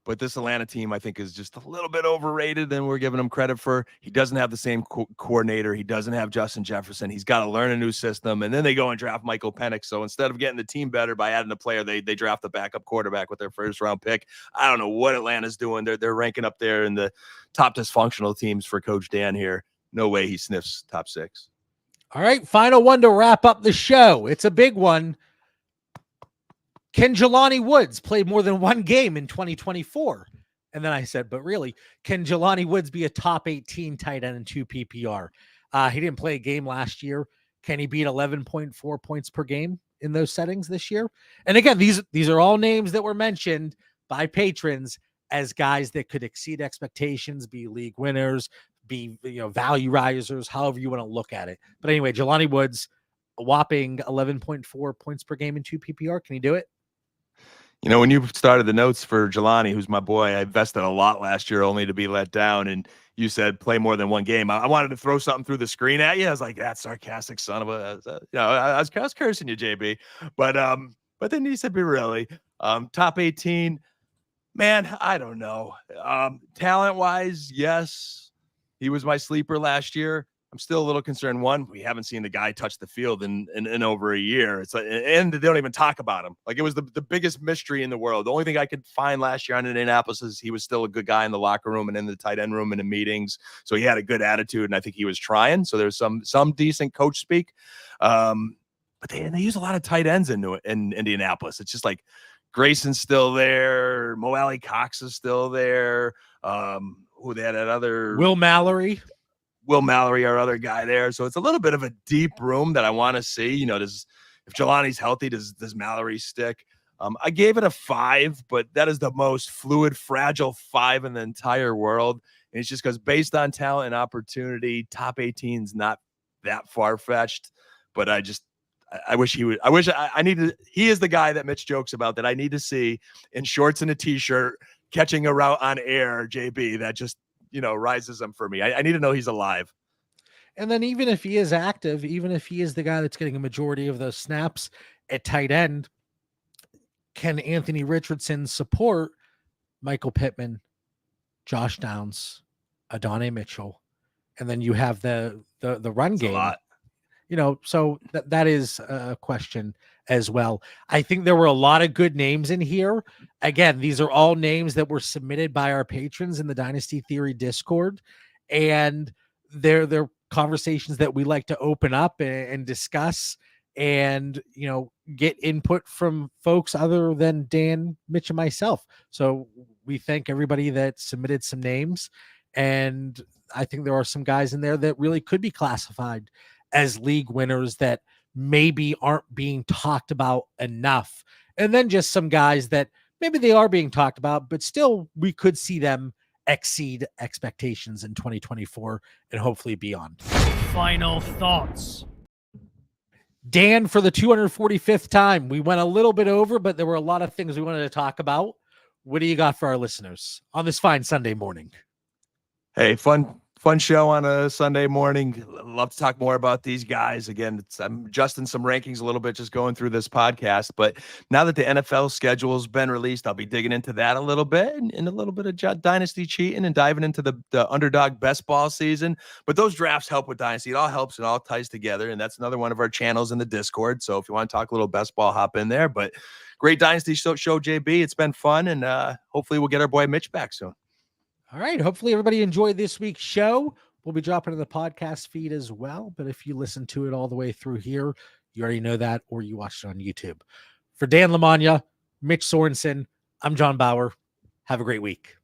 But this Atlanta team, I think, is just a little bit overrated than we're giving him credit for. He doesn't have the same coordinator. He doesn't have Justin Jefferson. He's got to learn a new system. And then they go and draft Michael Penix. So instead of getting the team better by adding a player, they draft the backup quarterback with their first-round pick. I don't know what Atlanta's doing. They're ranking up there in the top dysfunctional teams for Coach Dan here. No way he sniffs top 6. All right, final one to wrap up the show. It's a big one. Can Jelani Woods play more than one game in 2024? And then I said, but really, can Jelani Woods be a top 18 tight end in 2 PPR? He didn't play a game last year. Can he beat 11.4 points per game? in those settings this year. And again, these are all names that were mentioned by patrons as guys that could exceed expectations, be league winners, be value risers, however you want to look at it. But anyway, Jelani Woods, a whopping 11.4 points per game in 2 PPR. Can he do it? When you started the notes for Jelani, who's my boy, I invested a lot last year only to be let down. And you said play more than one game. I wanted to throw something through the screen at you. I was like, that sarcastic son of a, I was cursing you, JB. But then you said, be really, top 18, man, I don't know. Talent wise, yes, he was my sleeper last year. I'm still a little concerned. One, we haven't seen the guy touch the field in over a year. It's like, and they don't even talk about him. Like, it was the biggest mystery in the world. The only thing I could find last year on Indianapolis is he was still a good guy in the locker room and in the tight end room and in meetings. So he had a good attitude, and I think he was trying. So there's some decent coach speak. But they use a lot of tight ends in Indianapolis. It's just like Grayson's still there. Mo Alley Cox is still there. Who they had that other Will Mallory, our other guy there. So it's a little bit of a deep room that I want to see. If Jelani's healthy, does Mallory stick? I gave it a 5, but that is the most fluid, fragile 5 in the entire world. And it's just because based on talent and opportunity, top 18 is not that far-fetched. But I wish he would. He is the guy that Mitch jokes about that I need to see in shorts and a t-shirt catching a route on air, JB, that just, rises him for me. I need to know he's alive. And then even if he is active, even if he is the guy that's getting a majority of those snaps at tight end, can Anthony Richardson support Michael Pittman, Josh Downs, Adonai Mitchell? And then you have the run game. A lot. So that is a question as well. I think there were a lot of good names in here. Again, these are all names that were submitted by our patrons in the Dynasty Theory Discord, and they're conversations that we like to open up and discuss and, get input from folks other than Dan, Mitch, and myself. So we thank everybody that submitted some names, and I think there are some guys in there that really could be classified as league winners that maybe aren't being talked about enough. And then just some guys that maybe they are being talked about, but still we could see them exceed expectations in 2024 and hopefully beyond. Final thoughts. Dan, for the 245th time, we went a little bit over, but there were a lot of things we wanted to talk about. What do you got for our listeners on this fine Sunday morning? Hey, fun show on a Sunday morning. Love to talk more about these guys. Again, I'm adjusting some rankings a little bit, just going through this podcast. But now that the NFL schedule's been released, I'll be digging into that a little bit and a little bit of dynasty cheating and diving into the underdog best ball season. But those drafts help with dynasty. It all helps and all ties together. And that's another one of our channels in the Discord. So if you want to talk a little best ball, hop in there. But great dynasty show, JB. It's been fun. And hopefully we'll get our boy Mitch back soon. All right. Hopefully everybody enjoyed this week's show. We'll be dropping in the podcast feed as well. But if you listen to it all the way through here, you already know that, or you watched it on YouTube. For Dan Lamagna, Mitch Sorensen, I'm John Bauer. Have a great week.